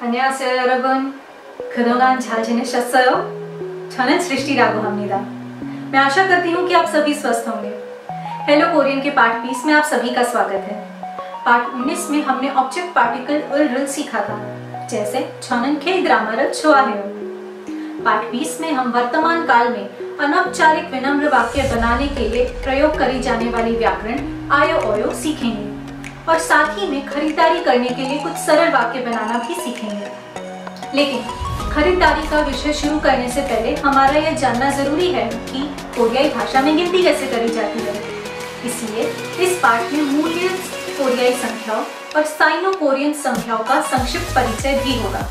안녕하세요 여러분. 그동안 잘 지내셨어요? 저는 सृष्टि라고 합니다. मैं आशा करती हूँ कि आप सभी स्वस्थ होंगे। हेलो कोरियन के पार्ट 20 में आप सभी का स्वागत है। पार्ट 19 में हमने ऑब्जेक्ट पार्टिकल और रिल सीखा था, जैसे छनन के ग्रामर छोआहेयो। पार्ट 20 में हम वर्तमान काल में अनौपचारिक विनम्र वाक्य बनाने के लिए प्रयोग करी जाने वाली व्याकरण आयो ओयो सीखेंगे और साथ ही में खरीदारी करने के लिए कुछ सरल वाक्य बनाना भी सीखेंगे। लेकिन खरीदारी का विषय शुरू करने से पहले हमारा यह जानना जरूरी है कि कोरियाई भाषा में गिनती कैसे करी जाती है। इसलिए इस पाठ में मूल्य कोरियाई संख्याओं और साइनो कोरियन संख्याओं का संक्षिप्त परिचय भी होगा।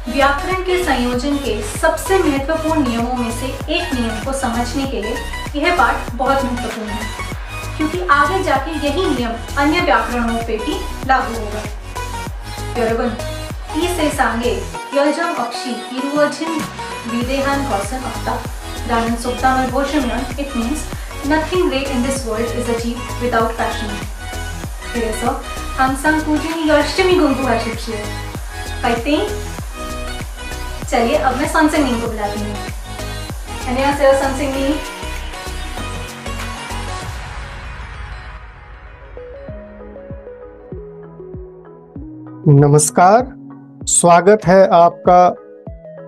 व्याकरण के संयोजन के सबसे महत्वपूर्ण नियमों में से एक नियम को समझने के लिए यह पाठ बहुत महत्वपूर्ण है, क्योंकि आगे जाके यही नियम अन्य व्याकरणों पे भी लागू होगा। 여러분, 이 세상에 열정 없이 이루어진 위대한 것은 없다 라는 속담을 보시면 it means nothing great in this world is achieved without passion. 그래서 항상 꾸준히 열심히 공부하십시오. 파이팅! चलिए अब मैं 선생님 को बुलाती हूँ। 안녕하세요 선생님। नमस्कार, स्वागत है आपका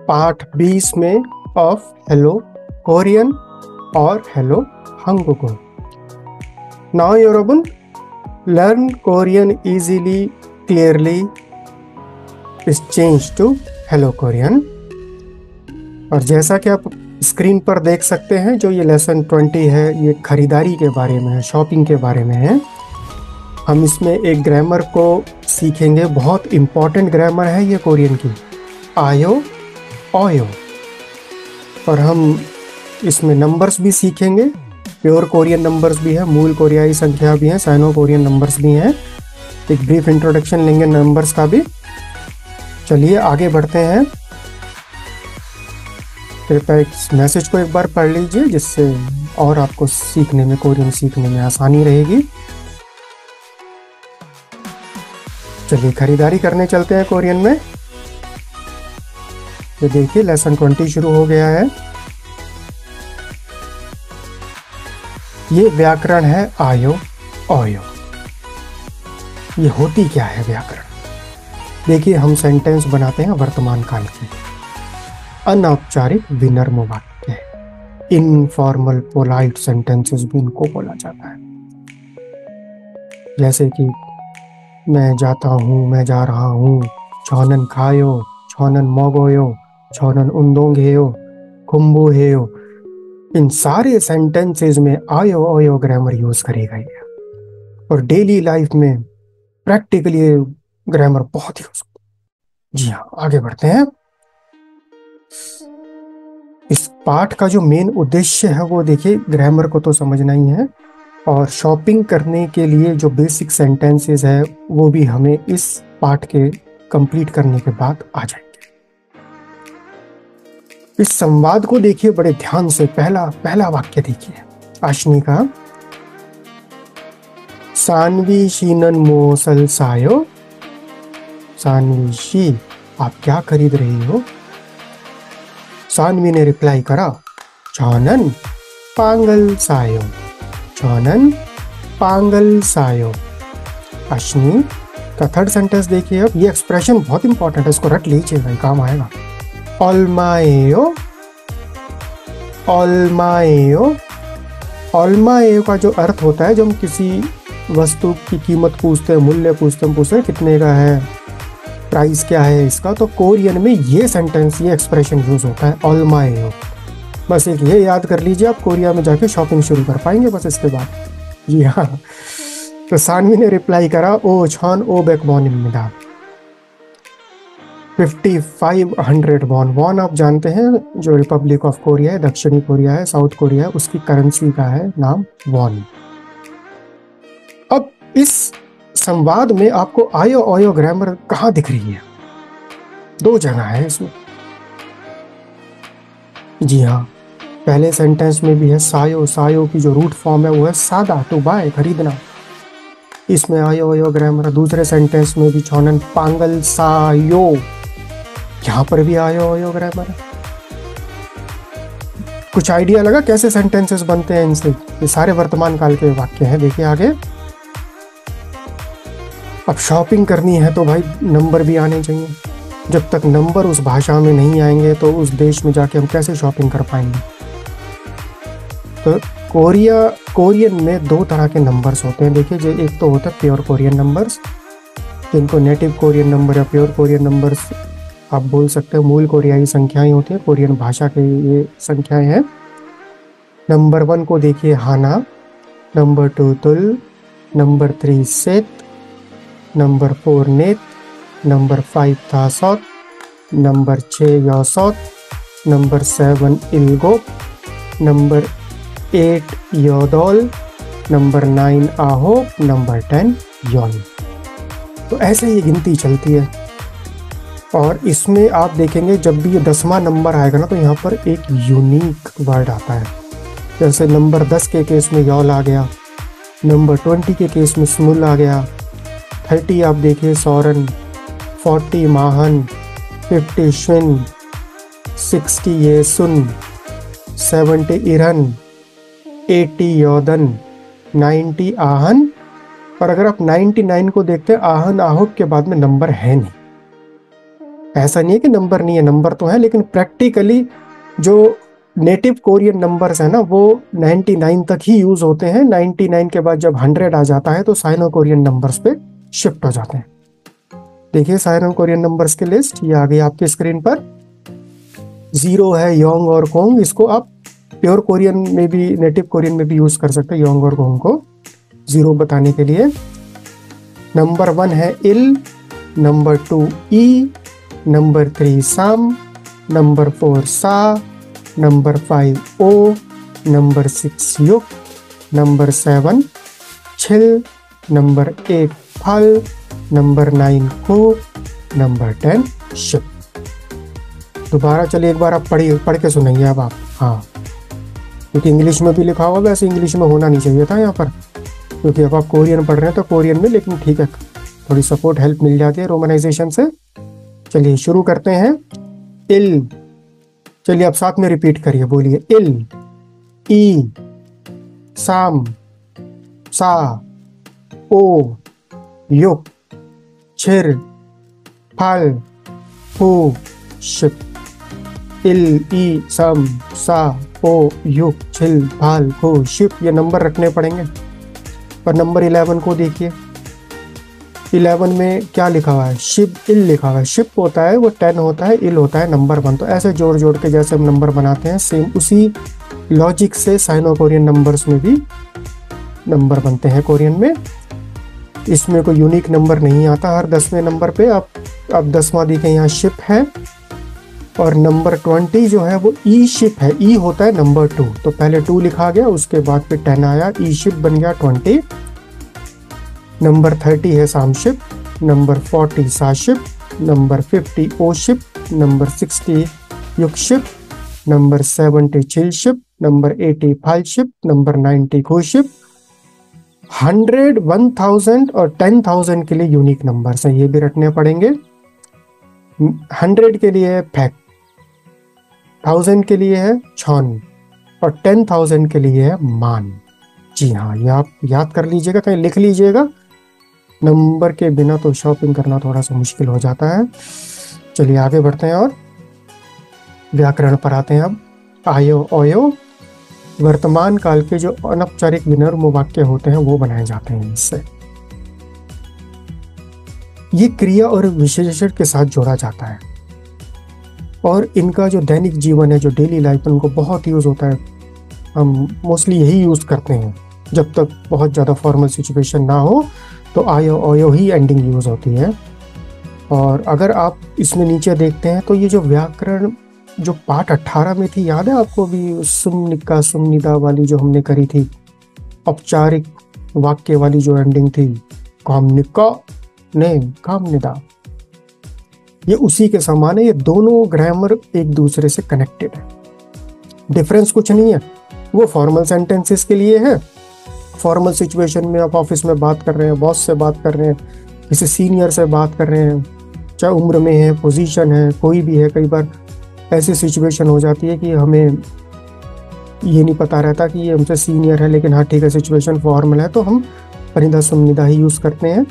पाठ 20 में ऑफ हेलो कोरियन और hello 한국어। Now 여러분, learn Korean easily, clearly is changed to hello Korean. और जैसा कि आप स्क्रीन पर देख सकते हैं, जो ये लेसन 20 है, ये खरीदारी के बारे में है, शॉपिंग के बारे में है। हम इसमें एक ग्रामर को सीखेंगे, बहुत इम्पॉर्टेंट ग्रामर है ये कोरियन की, आयो ओयो। और हम इसमें नंबर्स भी सीखेंगे, प्योर कोरियन नंबर्स भी है, मूल कोरियाई संख्या भी है, साइनो कोरियन नंबर्स भी हैं। एक ब्रीफ इंट्रोडक्शन लेंगे नंबर्स का भी। चलिए आगे बढ़ते हैं। कृपया इस मैसेज को एक बार पढ़ लीजिए, जिससे और आपको सीखने में, कोरियन सीखने में आसानी रहेगी। चलिए खरीदारी करने चलते हैं कोरियन में। ये देखिए लेसन 20 शुरू हो गया है। ये व्याकरण है आयो ओयो। ये होती क्या है व्याकरण? देखिए, हम सेंटेंस बनाते हैं वर्तमान काल की। अनौपचारिक विनम्र वाक्य, इनफॉर्मल पोलाइट सेंटेंसेस भी इनको बोला जाता है। जैसे कि मैं जाता हूँ, मैं जा रहा हूँ, छोनन खायो, छोनन मोगोयो, छोनन उंदोंगेयो, कुंबुहेयो। इन सारे सेंटेंसेस में आयो ओयो ग्रामर यूज करी गई है और डेली लाइफ में प्रैक्टिकली ग्रामर बहुत यूज होता है। जी हाँ, आगे बढ़ते हैं। इस पाठ का जो मेन उद्देश्य है वो देखिए, ग्रामर को तो समझना ही है और शॉपिंग करने के लिए जो बेसिक सेंटेंसेस है वो भी हमें इस पाठ के कंप्लीट करने के बाद आ जाएंगे। इस संवाद को देखिए बड़े ध्यान से। पहला वाक्य देखिए, आशनी का सानवी शीनन मोसल सायो। सानवी शी, आप क्या खरीद रही हो? सानवी ने रिप्लाई करा, छोनन पांगल सायो, छोनन पांगल सायो। अश्नी का थर्ड सेंटेंस देखिए। अब ये एक्सप्रेशन बहुत इंपॉर्टेंट है, इसको रट लीजिए भाई, काम आएगा। ऑलमाएयो, ऑलमाएयो। ऑलमाएयो का जो अर्थ होता है, जब हम किसी वस्तु की कीमत पूछते हैं, मूल्य पूछते हैं कितने का है, प्राइस क्या है इसका, तो कोरियन में ये सेंटेंस, ये एक्सप्रेशन यूज होता है, ऑलमाएयो। बस एक ये याद कर लीजिए, आप कोरिया में जाके शॉपिंग शुरू कर पाएंगे बस इसके बाद। जी हाँ। तो सानवी ने रिप्लाई करा, ओ छान ओ बेक वॉन 5500 वॉन। वॉन आप जानते हैं, जो रिपब्लिक ऑफ कोरिया है, दक्षिणी कोरिया है, साउथ कोरिया है, उसकी करेंसी का है नाम वॉन। अब इस संवाद में आपको आयो ओयो ग्रामर कहाँ दिख रही है? दो जगह है इसमें। जी हाँ, पहले सेंटेंस में भी है सायो। सायो की जो रूट फॉर्म है वो है सादा, टू बाय, खरीदना। इसमें आयो आयो ग्रामर। दूसरे सेंटेंस में भी छोनन पांगल सायो, यहाँ पर भी आयो आयो ग्रामर। कुछ आइडिया लगा कैसे सेंटेंसेस बनते हैं इनसे? ये सारे वर्तमान काल के वाक्य हैं। देखिए आगे, अब शॉपिंग करनी है तो भाई नंबर भी आने चाहिए। जब तक नंबर उस भाषा में नहीं आएंगे तो उस देश में जाके हम कैसे शॉपिंग कर पाएंगे? तो कोरियन में दो तरह के नंबर्स होते हैं। देखिए, जो एक तो होता है प्योर कोरियन नंबर्स, जिनको नेटिव कोरियन नंबर या प्योर कोरियन नंबर्स आप बोल सकते हो। मूल कोरियाई संख्याएं होती हैं, कोरियन भाषा के ये संख्याएं हैं। नंबर 1 को देखिए हाना, नंबर 2 तुल, नंबर 3 सेत, नंबर 4 नेत, नंबर 5 थासौत, नंबर 6 यौसौत, नंबर 7 इल्गोप, नंबर 8 योदौल, नंबर 9 आहोप, नंबर 10 यौन। तो ऐसे ये गिनती चलती है। और इसमें आप देखेंगे जब भी ये 10वां नंबर आएगा ना, तो यहाँ पर एक यूनिक वर्ड आता है। जैसे नंबर 10 के केस में यौल आ गया, नंबर 20 के केस में स्मुल आ गया, 30 आप देखिए सौरन, 40 माहन, 50 श्विन, 60 ये सुन, 70 इरन, 80 योदन, 90 आहन। और अगर आप 99 को देखते हैं, आहन आहुक के बाद में नंबर है नहीं। ऐसा नहीं है कि नंबर नहीं है, नंबर तो है, लेकिन प्रैक्टिकली जो नेटिव कोरियन नंबर्स है ना, वो 99 तक ही यूज होते हैं। 99 के बाद जब 100 आ जाता है तो साइनो कोरियन नंबर्स पे शिफ्ट हो जाते हैं। देखिए साइनो कोरियन नंबर्स की लिस्ट ये आ गई आपकी स्क्रीन पर। 0 है योंग और कोंग, इसको आप प्योर कोरियन में भी, नेटिव कोरियन में भी यूज कर सकते हैं योंग और कोंग को 0 बताने के लिए। नंबर 1 है इल, नंबर 2 ई, नंबर 3 साम, नंबर 4 सा, नंबर 5 ओ, नंबर 6 युक, नंबर 7 छिल, नंबर 8 फल, नंबर 9 को, नंबर 10 शिप। दोबारा चलिए एक बार आप पढ़ के सुनेंगे अब आप। हाँ, क्योंकि इंग्लिश में भी लिखा हुआ, वैसे इंग्लिश में होना नहीं चाहिए था यहाँ पर, क्योंकि अब आप कोरियन पढ़ रहे हैं तो कोरियन में, लेकिन ठीक है, थोड़ी सपोर्ट हेल्प मिल जाती है रोमनाइजेशन से। चलिए शुरू करते हैं। इल, चलिए आप साथ में रिपीट करिए, बोलिए इल, ई, साम, सा, ओ, युक, छिर, फल, हु, शिप। इल, ई, सम, सा, ओ, युक, छिल, फल, हु, शिप। ये नंबर रखने पड़ेंगे। पर नंबर 11 को देखिए, 11 में क्या लिखा हुआ है? शिप इल लिखा हुआ है। शिप होता है वो 10 होता है, इल होता है नंबर 1। तो ऐसे जोड़ जोड़ के जैसे हम नंबर बनाते हैं, सेम उसी लॉजिक से साइनो कोरियन नंबर्स में भी नंबर बनते हैं कोरियन में। इसमें कोई यूनिक नंबर नहीं आता हर 10वें नंबर पे। अब 10वां देखें, यहाँ शिप है, और नंबर 20 जो है वो ई शिप है। ई होता है नंबर 2, तो पहले 2 लिखा गया, उसके बाद फिर 10 आया, ई शिप बन गया 20। नंबर 30 है साम शिप, नंबर 40 सा शिप, नंबर 50 ओ शिप, नंबर 60 युक शिप, नंबर 70 चिल शिप, नंबर 80 फाल शिप, नंबर 90 खो शिप। 100, 1000 और 10,000 के लिए यूनिक नंबर्स हैं, ये भी रखने पड़ेंगे। 100 के लिए है फैक, 1000 के लिए है छौन, और 10,000 के लिए है मान। जी हाँ, ये आप याद कर लीजिएगा, कहीं लिख लीजिएगा। नंबर के बिना तो शॉपिंग करना थोड़ा सा मुश्किल हो जाता है। चलिए आगे बढ़ते हैं और व्याकरण पर आते हैं। अब आयो ओयो, वर्तमान काल के जो अनौपचारिक विनम्र वाक्य होते हैं वो बनाए जाते हैं इससे। ये क्रिया और विशेषण के साथ जोड़ा जाता है, और इनका जो दैनिक जीवन है, जो डेली लाइफ में उनको बहुत यूज होता है। हम मोस्टली यही यूज करते हैं जब तक बहुत ज़्यादा फॉर्मल सिचुएशन ना हो, तो आयो ओयो ही एंडिंग यूज होती है। और अगर आप इसमें नीचे देखते हैं तो ये जो व्याकरण जो पाठ 18 में थी, याद है आपको भी, सुमनिका सुमनिदा वाली जो हमने करी थी, औपचारिक वाक्य वाली जो एंडिंग थी, कामनिका ने कामनिदा, ये उसी के समान है। ये दोनों ग्रामर एक दूसरे से कनेक्टेड है, डिफरेंस कुछ नहीं है। वो फॉर्मल सेंटेंसेस के लिए है फॉर्मल सिचुएशन में आप ऑफिस में बात कर रहे हैं, बॉस से बात कर रहे हैं, किसी सीनियर से बात कर रहे हैं, चाहे उम्र में है, पोजीशन है, कोई भी है। कई बार ऐसी सिचुएशन हो जाती है कि हमें ये नहीं पता रहता कि ये हमसे सीनियर है, लेकिन हाँ ठीक है सिचुएशन फॉर्मल है तो हम परिधा सुमनिधा ही यूज़ करते हैं।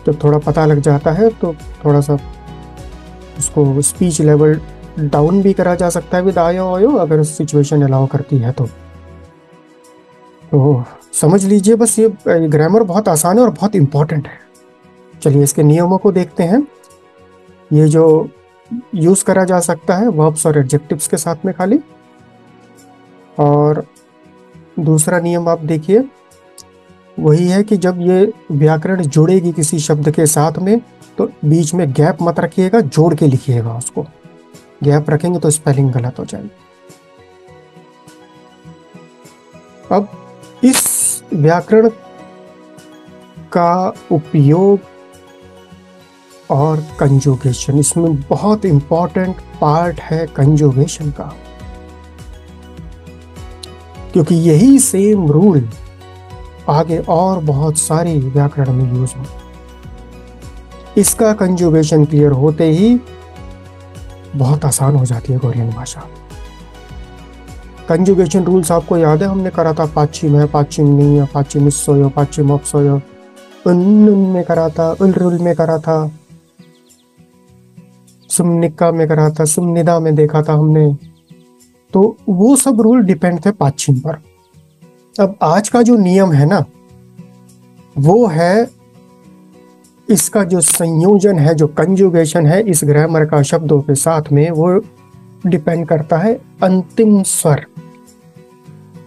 तो थोड़ा पता लग जाता है तो थोड़ा सा उसको स्पीच लेवल डाउन भी करा जा सकता है विद आयो आयो, अगर सिचुएशन अलाउ करती है तो समझ लीजिए। बस ये ग्रामर बहुत आसान है और बहुत इम्पोर्टेंट है। चलिए इसके नियमों को देखते हैं। ये जो यूज़ करा जा सकता है वर्ब्स और एडजेक्टिव्स के साथ में खाली। और दूसरा नियम आप देखिए, वही है कि जब ये व्याकरण जुड़ेगी किसी शब्द के साथ में तो बीच में गैप मत रखिएगा, जोड़ के लिखिएगा उसको। गैप रखेंगे तो स्पेलिंग गलत हो जाएगी। अब इस व्याकरण का उपयोग और कंजुगेशन, इसमें बहुत इंपॉर्टेंट पार्ट है कंजुगेशन का, क्योंकि यही सेम रूल आगे और बहुत सारी व्याकरण में यूज हो। इसका कंजुगेशन क्लियर होते ही बहुत आसान हो जाती है कोरियन भाषा। कंजुगेशन रूल्स आपको याद है, हमने करा था पाचिम है, पाचिम नहीं है, पाचिम सोयो, पाचिम ऑफ सोयो, उन में करा था, उल में करा था, सुमनिका में करा था, सुमनिदा में देखा था हमने। तो वो सब रूल डिपेंड थे पाचिम पर। अब आज का जो नियम है ना, वो है इसका जो संयोजन है, जो कंजुगेशन है इस ग्रामर का शब्दों के साथ में, वो डिपेंड करता है अंतिम स्वर।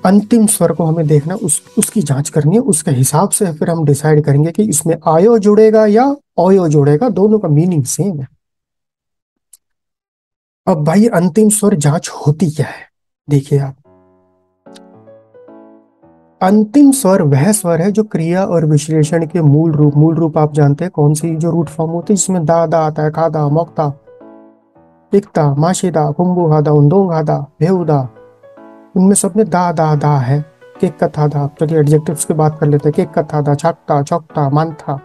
अंतिम स्वर को हमें देखना, उसकी जांच करनी है। उसके हिसाब से फिर हम डिसाइड करेंगे कि इसमें आयो जुड़ेगा या ओयो जुड़ेगा, दोनों का मीनिंग सेम है। अब भाई अंतिम स्वर जांच होती क्या है, देखिए आप। अंतिम स्वर वह स्वर है जो क्रिया और विश्लेषण के मूल रूप आप जानते हैं कौन सी जो रूट फॉर्म होती है, जिसमें दा आता है, खादा, मोक्ता, इक्ता, माशिदा, कुंभुहादा, उन्दोंगादा, भेउदा, उनमें सब में दा है। केक कथा दा। चलिए एडजेक्टिव्स की बात कर लेते हैं। केक कथा दा, छाकता, चौकता, मानथा,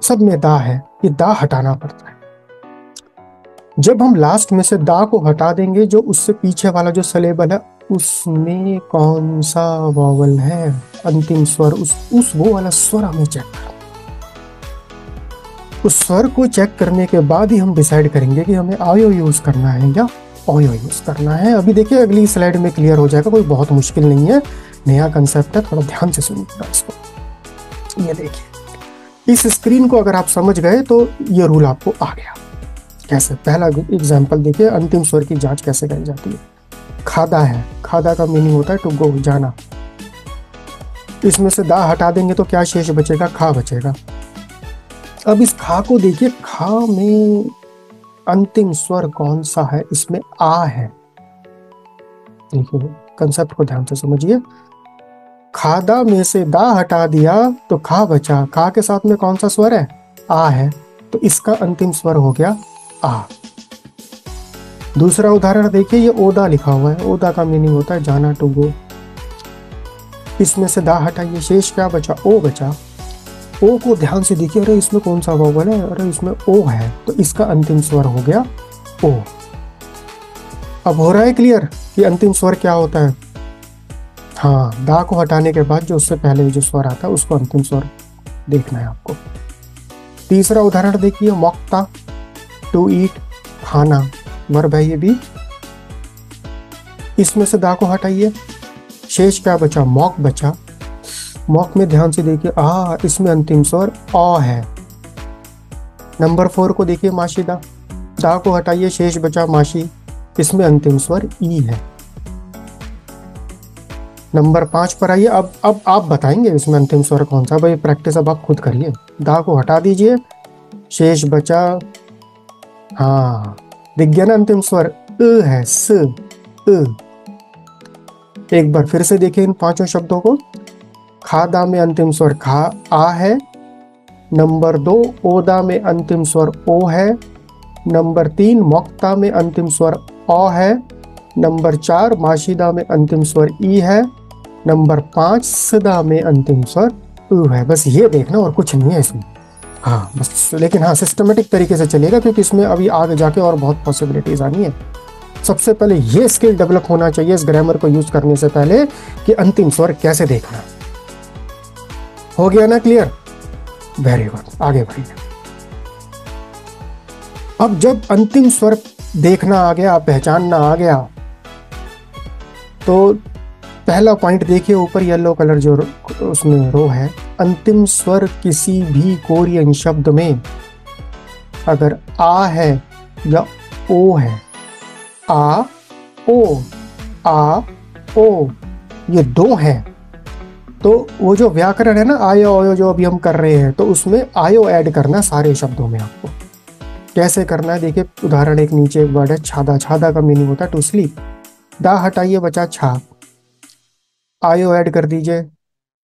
सब में दा है। ये दा हटाना पड़ता है। जब हम लास्ट में से दा को हटा देंगे, जो उससे पीछे वाला जो सलेबल है उसमें कौन सा वॉवल है, अंतिम स्वर, उस वो वाला स्वर हमें चेक करना। उस स्वर को चेक करने के बाद ही हम डिसाइड करेंगे कि हमें आयो यूज करना है या ओयो यूज करना है। अभी देखिए अगली स्लाइड में क्लियर हो जाएगा, कोई बहुत मुश्किल नहीं है, नया कंसेप्ट है, थोड़ा ध्यान से सुनिएगा इसको। ये देखिए इस स्क्रीन को अगर आप समझ गए तो ये रूल आपको आ गया। कैसे, पहला एग्जाम्पल देखिए, अंतिम स्वर की जांच कैसे करी जाती है। खादा है, खादा का मीनिंग होता है टू गो, जाना। इसमें से दा हटा देंगे तो क्या शेष बचेगा, खा बचेगा। अब इस खा को देखिए, खा में अंतिम स्वर कौन सा है, इसमें आ है। देखिए कंसेप्ट को ध्यान से समझिए। खादा में से दा हटा दिया तो खा बचा, खा के साथ में कौन सा स्वर है, आ है, तो इसका अंतिम स्वर हो गया आ। दूसरा उदाहरण देखिए, ये ओदा लिखा हुआ है, ओदा का मीनिंग होता है जाना, टू गो। इसमें से दा हटाइए, शेष क्या बचा, ओ बचा। ओ को ध्यान से देखिए, अरे इसमें कौन सा वॉवल है, अरे इसमें ओ है, तो इसका अंतिम स्वर हो गया ओ। अब हो रहा है क्लियर कि अंतिम स्वर क्या होता है। हाँ, दा को हटाने के बाद जो उससे पहले जो स्वर आता है उसको अंतिम स्वर देखना है आपको। तीसरा उदाहरण देखिए, मोक्ता, टू ईट, खाना, वर्ब है ये भी। इसमें से दा को हटाइए, शेष क्या बचा, मॉक बचा। मॉक में ध्यान से देखिए, इसमें अंतिम स्वर अ है। नंबर 4 को देखिए, माशिदा, दा को हटाइए, शेष बचा माशी, इसमें अंतिम स्वर ई है। नंबर 5 पर आइए, अब आप बताएंगे इसमें अंतिम स्वर कौन सा। भाई प्रैक्टिस अब आप खुद करिए। दा को हटा दीजिए, शेष बचा, हाँ दिख गया ना, अंतिम स्वर है, स, एक बार फिर से देखिए इन पांचों शब्दों को। खादा में अंतिम स्वर खा, आ है। नंबर 2 ओदा में अंतिम स्वर ओ है। नंबर 3 मोक्ता में अंतिम स्वर अ है। नंबर 4 माशिदा में अंतिम स्वर ई है। नंबर 5 सदा में अंतिम स्वर उ है। बस ये देखना और कुछ नहीं है इसमें। हाँ बस, लेकिन हाँ सिस्टमेटिक तरीके से चलेगा क्योंकि इसमें अभी आगे जाके और बहुत पॉसिबिलिटीज आनी है। सबसे पहले ये स्किल डेवलप होना चाहिए इस ग्रामर को यूज करने से पहले कि अंतिम स्वर कैसे देखना। हो गया ना क्लियर? वेरी गुड, आगे बढ़िए। अब जब अंतिम स्वर देखना आ गया, पहचानना आ गया, तो पहला पॉइंट देखिए ऊपर येलो कलर जो उसमें रो है, अंतिम स्वर किसी भी कोरियन शब्द में अगर आ है या ओ है, आ ओ ये दो हैं, तो वो जो व्याकरण है ना आयो आयो जो अभी हम कर रहे हैं, तो उसमें आयो ऐड करना सारे शब्दों में। आपको कैसे करना है देखिए, उदाहरण एक नीचे एक वर्ड है छादा। छादा का मीनिंग होता है टू स्लीप। दा हटाइए बचा छा, आयो ऐड कर दीजिए।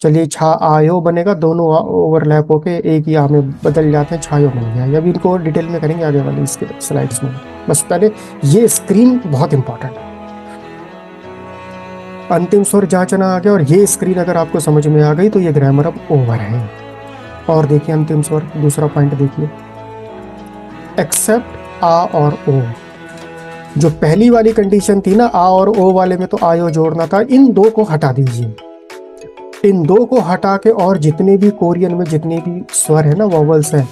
चलिए छा आयो बनेगा, दोनों ओवरलैप होके एक ही आ में बदल जाते हैं, छायो बन गया। अभी इनको डिटेल में करेंगे आगे वाले इसके स्लाइड्स में। बस पहले ये स्क्रीन बहुत इंपॉर्टेंट है। अंतिम स्वर जांचना आ गया और ये स्क्रीन अगर आपको समझ में आ गई तो ये ग्रामर अब ओवर है। और देखिए अंतिम स्वर, दूसरा पॉइंट देखिए, एक्सेप्ट आ और ओ। जो पहली वाली कंडीशन थी ना आ और ओ वाले में तो आयो जोड़ना था, इन दो को हटा दीजिए। इन दो को हटा के और जितने भी कोरियन में जितने भी स्वर है ना, वॉवल्स हैं,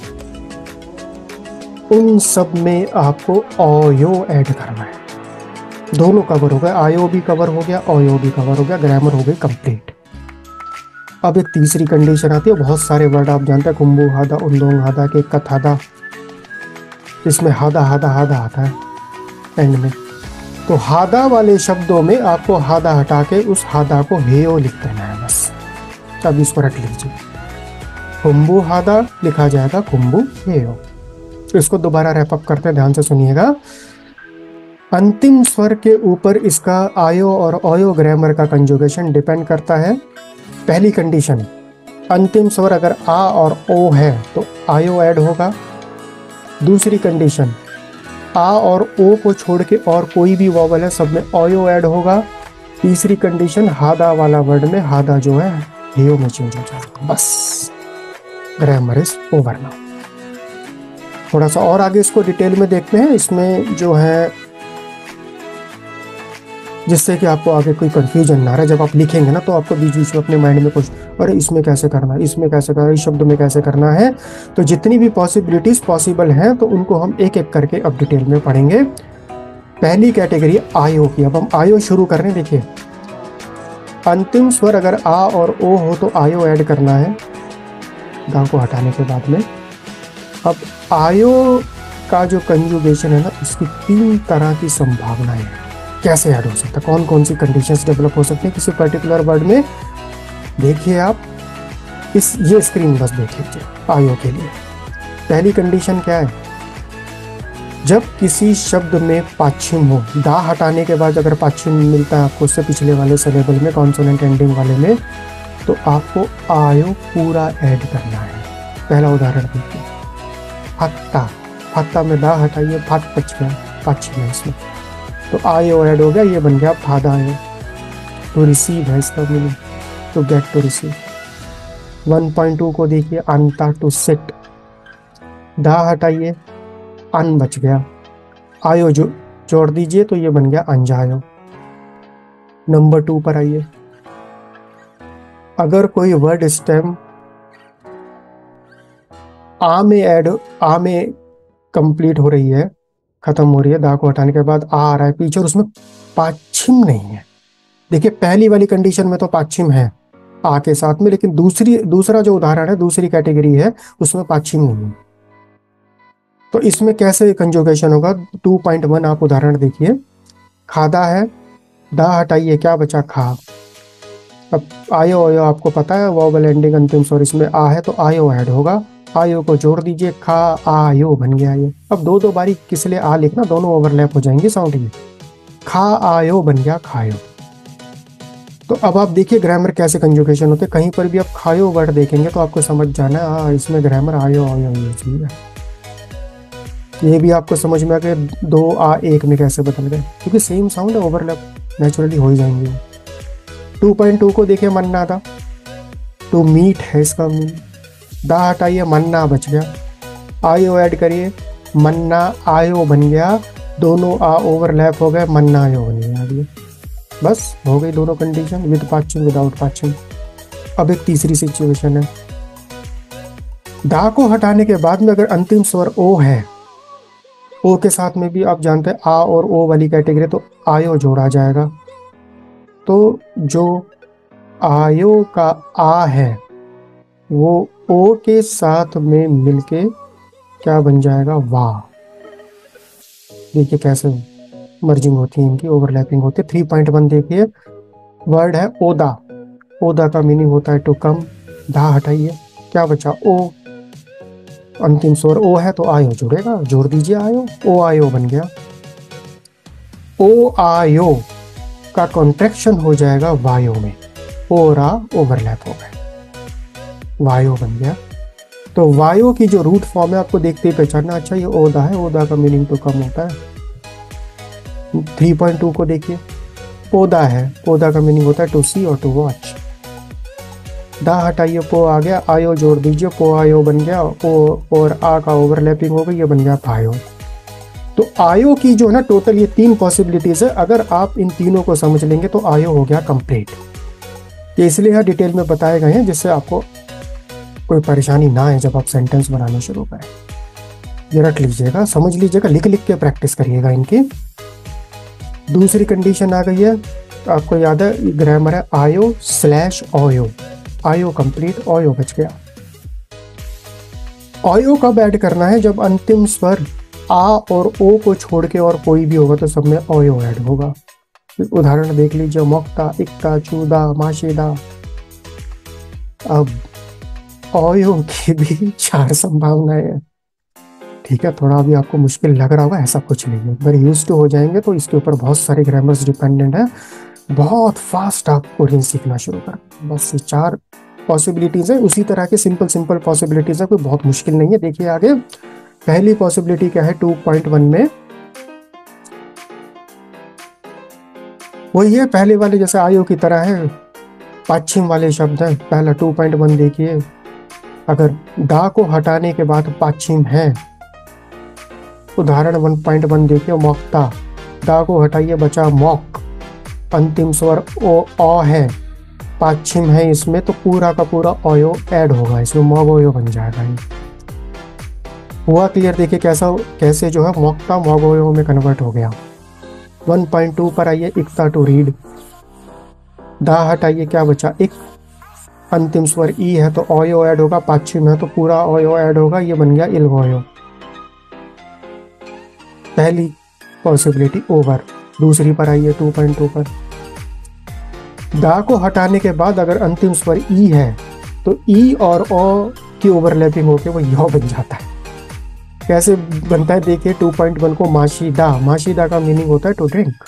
उन सब में आपको ओयो ऐड करना है। दोनों कवर हो गए, आयो भी कवर हो गया, ओयो भी कवर हो गया, ग्रामर हो गई कंप्लीट। अब एक तीसरी कंडीशन आती है, बहुत सारे वर्ड आप जानते हैं, कुंबू हादा, उंदोंग हादा, के कथादा, इसमें हादा हादा हादा आता है एंड में। तो हादा वाले शब्दों में आपको हादा हटा के उस हादा को हेयो लिख देना है बस। अब इसको रट लीजिए, कुंबू हादा लिखा जाएगा कुंबू हेयो। इसको दोबारा रैपअप करते हैं, ध्यान से सुनिएगा। अंतिम स्वर के ऊपर इसका आयो और ओयो ग्रामर का कंजुगेशन डिपेंड करता है। पहली कंडीशन, अंतिम स्वर अगर आ और ओ है तो आयो ऐड होगा। दूसरी कंडीशन, आ और ओ को छोड़ के और कोई भी वॉवल है सब में ओयो ऐड होगा। तीसरी कंडीशन, हादा वाला वर्ड में हादा जो है हेयो में चेंज हो जाएगा। बस ग्रामर इज ओवर नाउ। थोड़ा सा और आगे इसको डिटेल में देखते हैं, इसमें जो है जिससे कि आपको आगे कोई कंफ्यूजन ना रहे। जब आप लिखेंगे ना तो आपको बीच बीच में अपने माइंड में कुछ, अरे इसमें कैसे करना है, इसमें कैसे करना है, इस शब्द में कैसे करना है। तो जितनी भी पॉसिबिलिटीज पॉसिबल हैं तो उनको हम एक एक करके अब डिटेल में पढ़ेंगे। पहली कैटेगरी आयो की। अब हम आयो शुरू कर रहे हैं। देखिए अंतिम स्वर अगर आ और ओ हो तो आयो ऐड करना है दा को हटाने के बाद में। अब आयो का जो कंजुगेशन है ना, इसकी 3 तरह की संभावनाएं हैं। कैसे ऐड हो सकता है, कौन कौन सी कंडीशंस डेवलप हो सकती है किसी पर्टिकुलर वर्ड में। देखिए आप ये स्क्रीन बस देख लीजिए आयो के लिए। पहली कंडीशन क्या है, जब किसी शब्द में पाछिम हो, दा हटाने के बाद अगर पाछिम मिलता है आपको उससे पिछले वाले सिलेबल में, कॉन्सोनेंट एंडिंग वाले में, तो आपको आयो पूरा ऐड करना है। पहला उदाहरण देखिए, फत्ता। फत्ता में दा हटाइए, फट बच गया, पाछिम है इसमें, तो आयो ऐड हो गया, ये बन गया फादा आयो। टू रिसीव है इसका meaning, to get, to receive. 1.2 को देखिए, अंता टू सिट। दा हटाइए, अन बच गया, आयो जो जोड़ दीजिए तो ये बन गया अंजायो। नंबर 2 पर आइए, अगर कोई वर्ड स्टेम आ में कंप्लीट हो रही है, खत्म हो रही है, दा को हटाने के बाद आ रहा है पीछे और उसमें पाछिम नहीं है। देखिए पहली वाली कंडीशन में तो पाछिम है आ के साथ में, लेकिन दूसरा जो उदाहरण है, दूसरी कैटेगरी है, उसमें पाछिम नहीं है। तो इसमें कैसे कंजुगेशन होगा, 2.1 आप उदाहरण देखिए। खादा है, दा हटाइए, क्या बचा, खा। अब आयो आयो आपको पता है वॉवल एंडिंग अंतिम स्वर इसमें आ है तो आयो ऐड होगा, आयो को जोड़ दीजिए, खा आयो बन गया ये। अब दो बारी किस लिए आ लिखना, दोनों ओवरलैप हो जाएंगे साउंड में। खा आयो बन गया खायो। तो अब आप देखिए ग्रामर कैसे कंजुगेशन होते हैं। कहीं पर भी आप खायो वर्ड देखेंगे तो आपको समझ जाना है हाँ इसमें ग्रामर आयो आयो ये चीज है। ये भी आपको समझ में आ गया 2 आ 1 में कैसे बदल गए, क्योंकि सेम साउंड है, ओवरलैप नेचुरली हो ही जाएंगे। 2.2 को देखिए मन्ना था, टू मीट है इसका मीन। दा हटाइए मन्ना बच गया, आयो ऐड करिए मन्ना आयो बन गया, दोनों आ ओवरलैप हो गए, मन्ना आयो बन गया। अभी बस हो गई दोनों कंडीशन, विद पाचिंग विदाउट पाचिंग। अब एक तीसरी सिचुएशन है, दा को हटाने के बाद में अगर अंतिम स्वर ओ है, ओ के साथ में भी आप जानते हैं आ और ओ वाली कैटेगरी, तो आयो जोड़ा जाएगा। तो जो आयो का आ है वो ओ के साथ में मिलके क्या बन जाएगा, वाह। देखिए कैसे मर्जिंग होती है इनकी, ओवरलैपिंग होती है। 3.1 देखिए, वर्ड है ओदा, ओदा का मीनिंग होता है टू कम। धा हटाइए क्या बचा, ओ, अंतिम स्वर ओ है तो आयो जुड़ेगा, जोड़ दीजिए आयो, ओ आयो बन गया। ओ आयो का कॉन्ट्रैक्शन हो जाएगा वायो में, ओरा ओवरलैप हो गए, वायो बन गया। तो वायो की जो रूट फॉर्म है आपको देखते ही पहचानना, अच्छा ये ओदा है, ओदा का मीनिंग तो कम होता है। 3.2 को देखिए, ओदा है, ओदा का मीनिंग होता है टू सी और टू वॉच। दा हटाइए पो आ गया, आयो जोड़ दीजिए, पो आयो बन गया, ओ और आ का ओवरलैपिंग हो गई, ये बन गया पायो। तो आयो की जो है ना टोटल ये 3 पॉसिबिलिटीज है, अगर आप इन तीनों को समझ लेंगे तो आयो हो गया कंप्लीट। ये इसलिए यहाँ डिटेल में बताए गए हैं जिससे आपको कोई परेशानी ना है जब आप सेंटेंस बनाने शुरू करें। ये रख लीजिएगा, समझ लीजिएगा, लिख लिख के प्रैक्टिस करिएगा इनकी। दूसरी कंडीशन आ गई है, आपको याद है ग्रामर है आयो स्लैश ओयो, आयो कंप्लीट, ओयो बच गया। ओयो कब ऐड करना है, जब अंतिम स्वर आ और ओ को छोड़ के और कोई भी होगा तो सब में ओयो ऐड होगा। उदाहरण देख लीजिए, मोक्ता, इक्ता, चूदा, माशिदा। अब ओयो की भी 4 संभावनाएं हैं, ठीक है। थोड़ा अभी आपको मुश्किल लग रहा होगा, ऐसा कुछ नहीं है, एक बार यूज टू हो जाएंगे तो इसके ऊपर बहुत सारे ग्रामर्स डिपेंडेंट है, बहुत फास्ट आप कोरियन सीखना शुरू कर। बस ये 4 पॉसिबिलिटीज है, उसी तरह के सिंपल पॉसिबिलिटीज है, कोई बहुत मुश्किल नहीं है। देखिए आगे पहली पॉसिबिलिटी क्या है 2.1 में, वही है पहले वाले जैसे आयो की तरह है, पाछिम वाले शब्द है। पहला 2.1 देखिए, अगर दा को हटाने के बाद पाछिम है, उदाहरण 1.1 देखिए, मोक्ता, दा को हटाइए बचा मॉक, अंतिम स्वर ओ अ है, पाछिम है इसमें, तो पूरा का पूरा ओयो ऐड होगा इसमें, मोगोयो बन जाएगा। ये हुआ क्लियर? देखिए कैसे जो है मोक्ता मोगोयो में कन्वर्ट हो गया। 1.2 पर आइए, इक्ता टू रीड, दा हटाइए क्या बचा, एक, अंतिम स्वर ई है तो ओयो ऐड होगा, पाछिम है तो पूरा ओयो ऐड होगा, ये बन गया इलगोयो। पहली पॉसिबिलिटी ओवर। दूसरी पर आइए 2.2 पर, दा को हटाने के बाद अगर अंतिम स्वर ई है तो ई और ओ की ओवरलैपिंग होकर वो यो बन जाता है। कैसे बनता है देखिए, 2.1 को माशीदा, माशीदा का मीनिंग होता है टू ड्रिंक।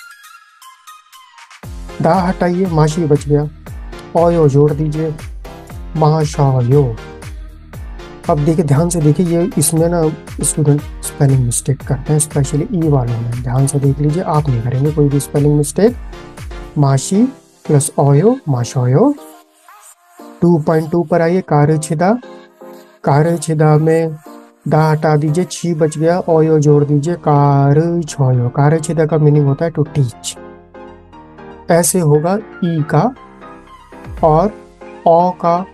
दा हटाइए, माशी बच गया, ओयो जोड़ दीजिए, माशायो। अब देखिए ध्यान से देखिए, ये इसमें ना स्टूडेंट स्पेलिंग मिस्टेक करते हैं, स्पेशली ई वालों में, ध्यान से देख लीजिए, आप नहीं करेंगे कोई भी स्पेलिंग मिस्टेक। माशी प्लस ओयो, माशोयो। 2.2 पर आइए, कार्यछिदा, कार्यछिदा में दा हटा दीजिए, छी बच गया, ओयो जोड़ दीजिए, कारछोयो। कार्यछिदा का मीनिंग होता है टू टीच। ऐसे होगा ई का और ओ का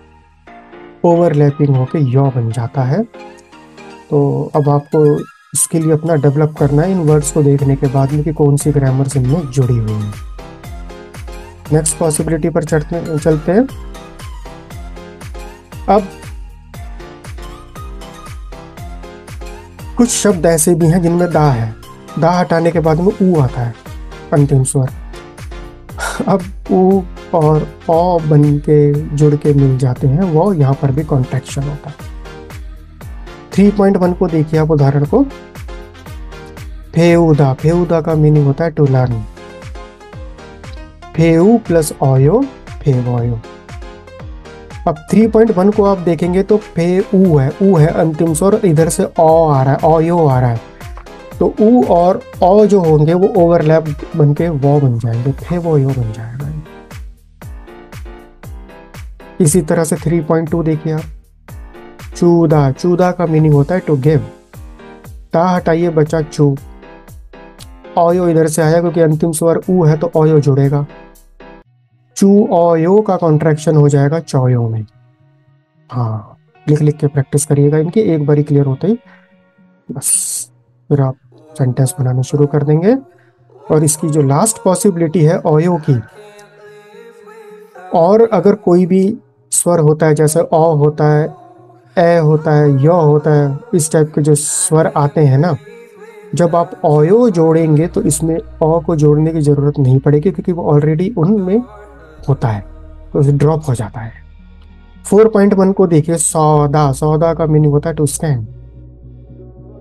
ओवरलैपिंग होके यो बन जाता है। तो अब आपको इसके लिए अपना डेवलप करना है इन वर्ड्स को देखने के बाद में कि कौन सी ग्रामर इनमें जुड़ी हुई है। नेक्स्ट पॉसिबिलिटी पर चलते हैं। अब कुछ शब्द ऐसे भी हैं जिनमें दा है, दा हटाने के बाद में ऊ आता है अंतिम स्वर। अब ऊ और ओ बन के जुड़ के मिल जाते हैं, वो यहाँ पर भी कॉन्ट्रैक्शन होता है। 3.1 को देखिए आप उदाहरण को, फेउदा, फेउदा का मीनिंग होता है टू लर्न, फेउ प्लस ओयो, फेवोयो। अब 3.1 को आप देखेंगे तो फे ऊ है अंतिम स्वर, इधर से ओ आ रहा है, ओयो आ रहा है, तो ऊ और ओ जो होंगे वो ओवरलैप बन के वो बन जाएंगे, फे वो यो बन जाएगा। इसी तरह से 3.2 देखिए आप, चूदा, चूदा का मीनिंग होता है टू गिव। ता हटाइए बचा चू, ऑयो इधर से आया क्योंकि अंतिम स्वर ऊ है तो ऑयो जुड़ेगा। चू ऑयो का कॉन्ट्रैक्शन हो जाएगा चौयो में। हाँ, लिख लिख के प्रैक्टिस करिएगा इनकी, एक बारी क्लियर होते ही बस फिर आप सेंटेंस बनाना शुरू कर देंगे। और इसकी जो लास्ट पॉसिबिलिटी है ऑयो की, और अगर कोई भी स्वर होता है जैसे अ होता है, ए होता है, य होता है, इस टाइप के जो स्वर आते हैं ना, जब आप ऑयो जोड़ेंगे तो इसमें अ को जोड़ने की जरूरत नहीं पड़ेगी क्योंकि वो ऑलरेडी उनमें होता है, तो उसे ड्रॉप हो जाता है। 4.1 को देखिए, सौदा, सौदा का मीनिंग होता है टू स्टैंड।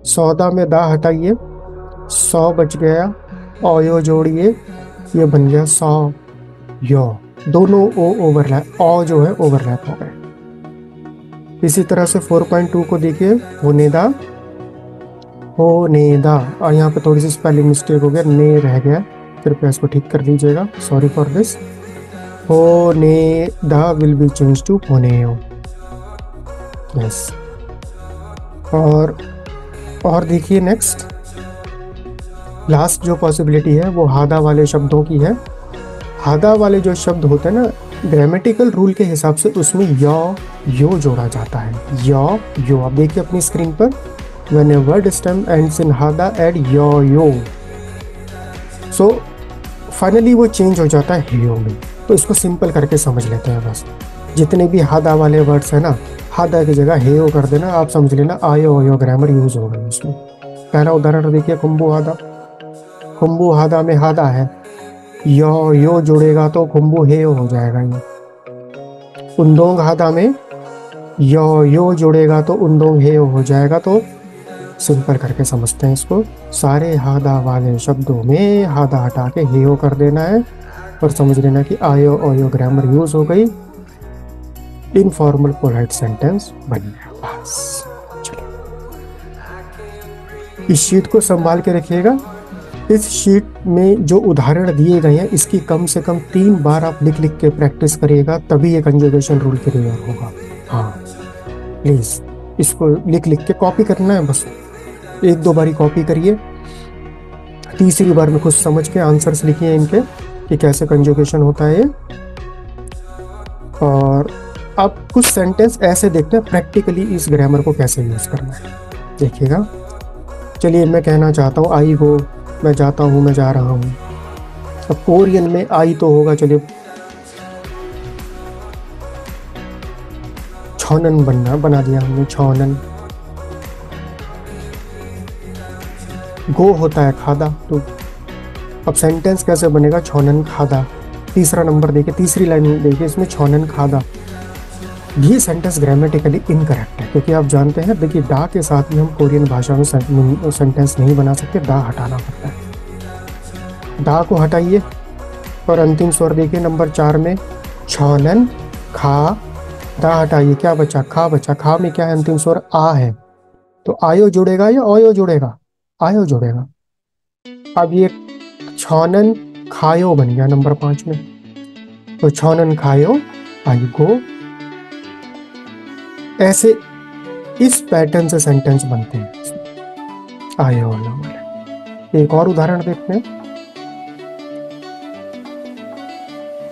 सौदा में दा हटाइए, सौ बच गया, ऑयो जोड़िए, ये बन गया सौ यो, दोनों ओ ओवरलैप, ओ जो है ओवरलैप हो गए। इसी तरह से 4.2 को देखिए, होनेदा, होनेदा, और यहाँ पे थोड़ी सी स्पेलिंग मिस्टेक हो गया, ने रह गया, कृपया इसको ठीक कर लीजिएगा, सॉरी फॉर दिस। होनेदा विल बी चेंज टू होनेयो। यस। और देखिए नेक्स्ट लास्ट जो पॉसिबिलिटी है वो हादा वाले शब्दों की है। हादा वाले जो शब्द होते हैं ना, ग्रामेटिकल रूल के हिसाब से उसमें यो जोड़ा जाता है, यो। आप देखिए अपनी स्क्रीन पर, when a word stem ends in हादा एड यो, सो फाइनली वो चेंज हो जाता है हेयो में। तो इसको सिंपल करके समझ लेते हैं बस, जितने भी हादा वाले वर्ड्स है ना, हादा की जगह हेयो कर देना, आप समझ लेना आयो ग्रामर यूज हो गई उसमें। पहला उदाहरण देखिए, खुम्बू हादा, खुम्बू हादा में हादा है, यो जोड़ेगा तो खुम्बू हेयो हो जाएगा ये। उंदोंग हादा में यो जोड़ेगा तो उंदोंग हेयो हो जाएगा। तो सिंपल करके समझते हैं इसको, सारे हादा वाले शब्दों में हादा हटा के हेयो कर देना है और समझ लेना कि आयो ऑयो ग्रामर यूज हो गई, इनफॉर्मल पोलाइट सेंटेंस बन गया बस। चलिए, इस शीट को संभाल के रखिएगा। इस शीट में जो उदाहरण दिए गए हैं इसकी कम से कम 3 बार आप लिख लिख के प्रैक्टिस करिएगा, तभी ये कंजुगेशन रूल क्लियर होगा। हाँ प्लीज इसको लिख लिख के कॉपी करना है, बस 1-2 बारी कॉपी करिए, तीसरी बार में खुद समझ के आंसर्स लिखिए इनके कि कैसे कंजुगेशन होता है। और अब कुछ सेंटेंस ऐसे देखते हैं प्रैक्टिकली इस ग्रामर को कैसे यूज करना है, देखिएगा। चलिए, मैं कहना चाहता हूँ आई गो, मैं जाता हूँ, मैं जा रहा हूँ। अब कोरियन में आई तो होगा, चलिए छौनन बना दिया हमने, छौनन। गो होता है खादा, तो अब सेंटेंस कैसे बनेगा, छौनन खादा। तीसरा नंबर देखिए, तीसरी लाइन देखिए, इसमें छौनन खादा। ये सेंटेंस ग्रामेटिकली इनकरेक्ट है क्योंकि आप जानते हैं, देखिए डा के साथ भी हम कोरियन भाषा में सेंटेंस नहीं बना सकते, डा हटाना पड़ता है। डा को हटाइए और अंतिम स्वर देखिए नंबर 4 में, छौनन खा, दा हटाइए, क्या बचा, खा बचा। खा में क्या है, अंतिम स्वर आ है, तो आयो जुड़ेगा या ऑयो जुड़ेगा, आयो जुड़ेगा। अब ये छौनन खायो बन गया नंबर 5 में, तो छौनन खायो आई गो। ऐसे इस पैटर्न से सेंटेंस बनते हैं आयो वाले। एक और उदाहरण देखते हैं,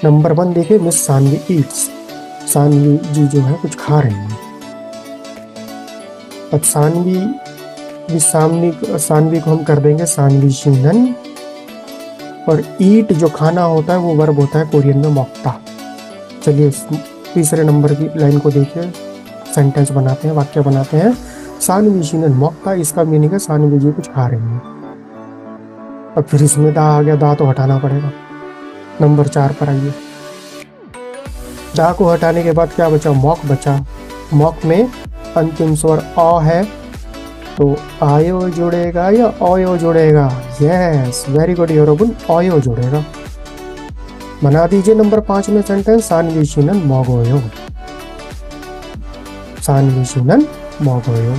नंबर 1 देखिए, मिस सानवी ईट्स। सानवी जी जो है कुछ खा रही हैं। अब सानवी को हम कर देंगे सानवी शीनन, और ईट जो खाना होता है वो वर्ब होता है कोरियन में मॉक्ता। चलिए तीसरे नंबर की लाइन को देखिए, सेंटेंस बनाते हैं, वाक्य बनाते हैं। सानवी शीनन मॉक्ता, इसका मीनिंग है सानवी जी कुछ खा रही हैं। अब फिर इसमें दा आ गया, दा तो हटाना पड़ेगा। नंबर 4 पर आइए, दा को हटाने के बाद क्या बचा, मॉक बचा। मॉक में अंतिम स्वर अ है, तो आयो जुड़ेगा या ऑयो जुड़ेगा, यस वेरी गुड योरोबुन, ऑयो जुड़ेगा। बना दीजिए नंबर 5 में सेंटेंस, सानवी शीनन मोगोयो, सानवी शीनन मोगोयो।